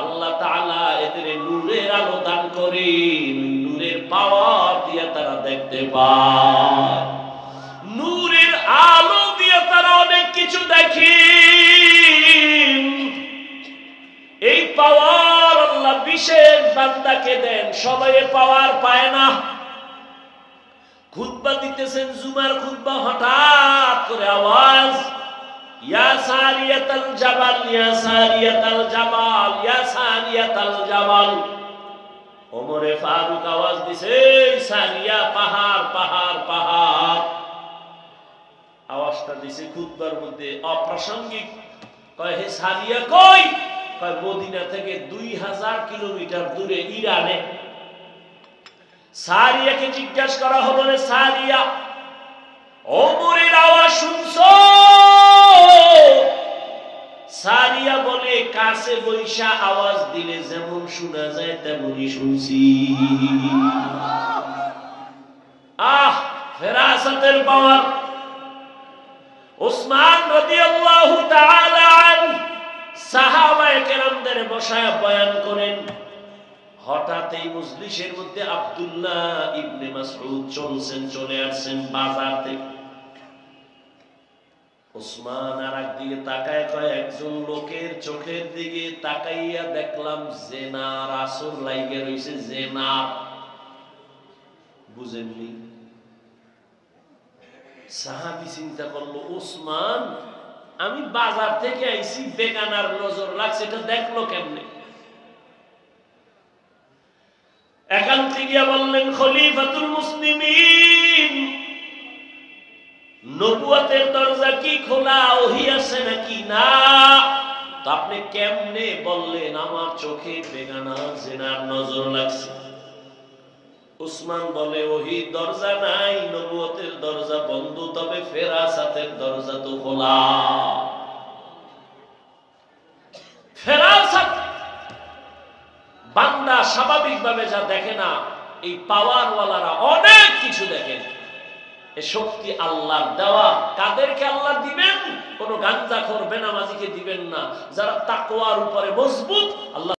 আল্লাহ তাআলা এদের নূরের আলো দান করেন, নূরের পাওয়ার দিয়ে তারা দেখতে পায়। নূরের আলো দিয়ে তারা অনেক কিছু দেখে। এই পাওয়ার আল্লাহ বিশেষ বান্দাকে দেন, সবাই পাওয়ার পায় না। খুতবা দিতেছেন, জুমার খুতবা, হঠাৎ করে আওয়াজ, ইয়া সারিয়াতাল জাবাল, ইয়া সারিয়াতাল জাবাল, ইয়া সারিয়াতাল জাবাল। ওমরে ফারুক আওয়াজ দিছে, সারিয়া, পাহাড় পাহাড় পাহাড়। আওয়াজটা দিছে খুতবার মধ্যে অপ্রাসঙ্গিক। কয় হে সারিয়া কই? কয় মদিনা থেকে 2000 কিলোমিটার দূরে ইরানে। সারিয়াকে জিজ্ঞাসা করা হলো, রে সারিয়া, ওমরের আওয়াজ শুনছো? সারিয়া বলে, কাছে বৈশা আওয়াজ দিলে যেমন শোনা যায় তেমনই শুনছি। ফেরাসাতের পাওয়ার। ওসমান রাদিয়াল্লাহু তাআলা আনহু সাহাবায়ে কেরামদের বসায় বয়ান করেন। হঠাৎ এই মজলিসের মধ্যে আব্দুল্লাহ ইবনে মাসউদ চলে আসছেন বাজার থেকে। ওসমান আর একদিকে তাকায়, কয় একজন লোকের চোখের দিকে তাকাইয়া দেখলাম জেনার আসর লাইগে রইছে। জেনা বুঝেননি? সাহাবী চিন্তা করলো, ওসমান আমি বাজার থেকে আইছি, বেগানার নজর লাগছে, এটা দেখলো কেমনে? একান্তে গিয়া বললেন, খলিফাতুল মুসলিমিন, নবুয়তের দরজা কি খোলা, ওহী আছে নাকি? না। তো আপনি কেমনে বললেন? আমার চোখে বেগানা জিনার নজর লাগছে। উসমান বলে, ওহী দরজা নাই, নবুয়তের দরজা বন্ধ, তবে ফেরাসাতের দরজা তো খোলা। ফেরাসাত বান্দা স্বাভাবিকভাবে যা দেখে না, এই পাওয়ারওয়ালারা অনেক কিছু দেখেন। এ শক্তি আল্লাহর দেওয়া। কাদেরকে আল্লাহ দিবেন? কোন গাঞ্জাখোর বেনামাজিকে দিবেন না। যারা তাকওয়ার উপরে মজবুত, আল্লাহ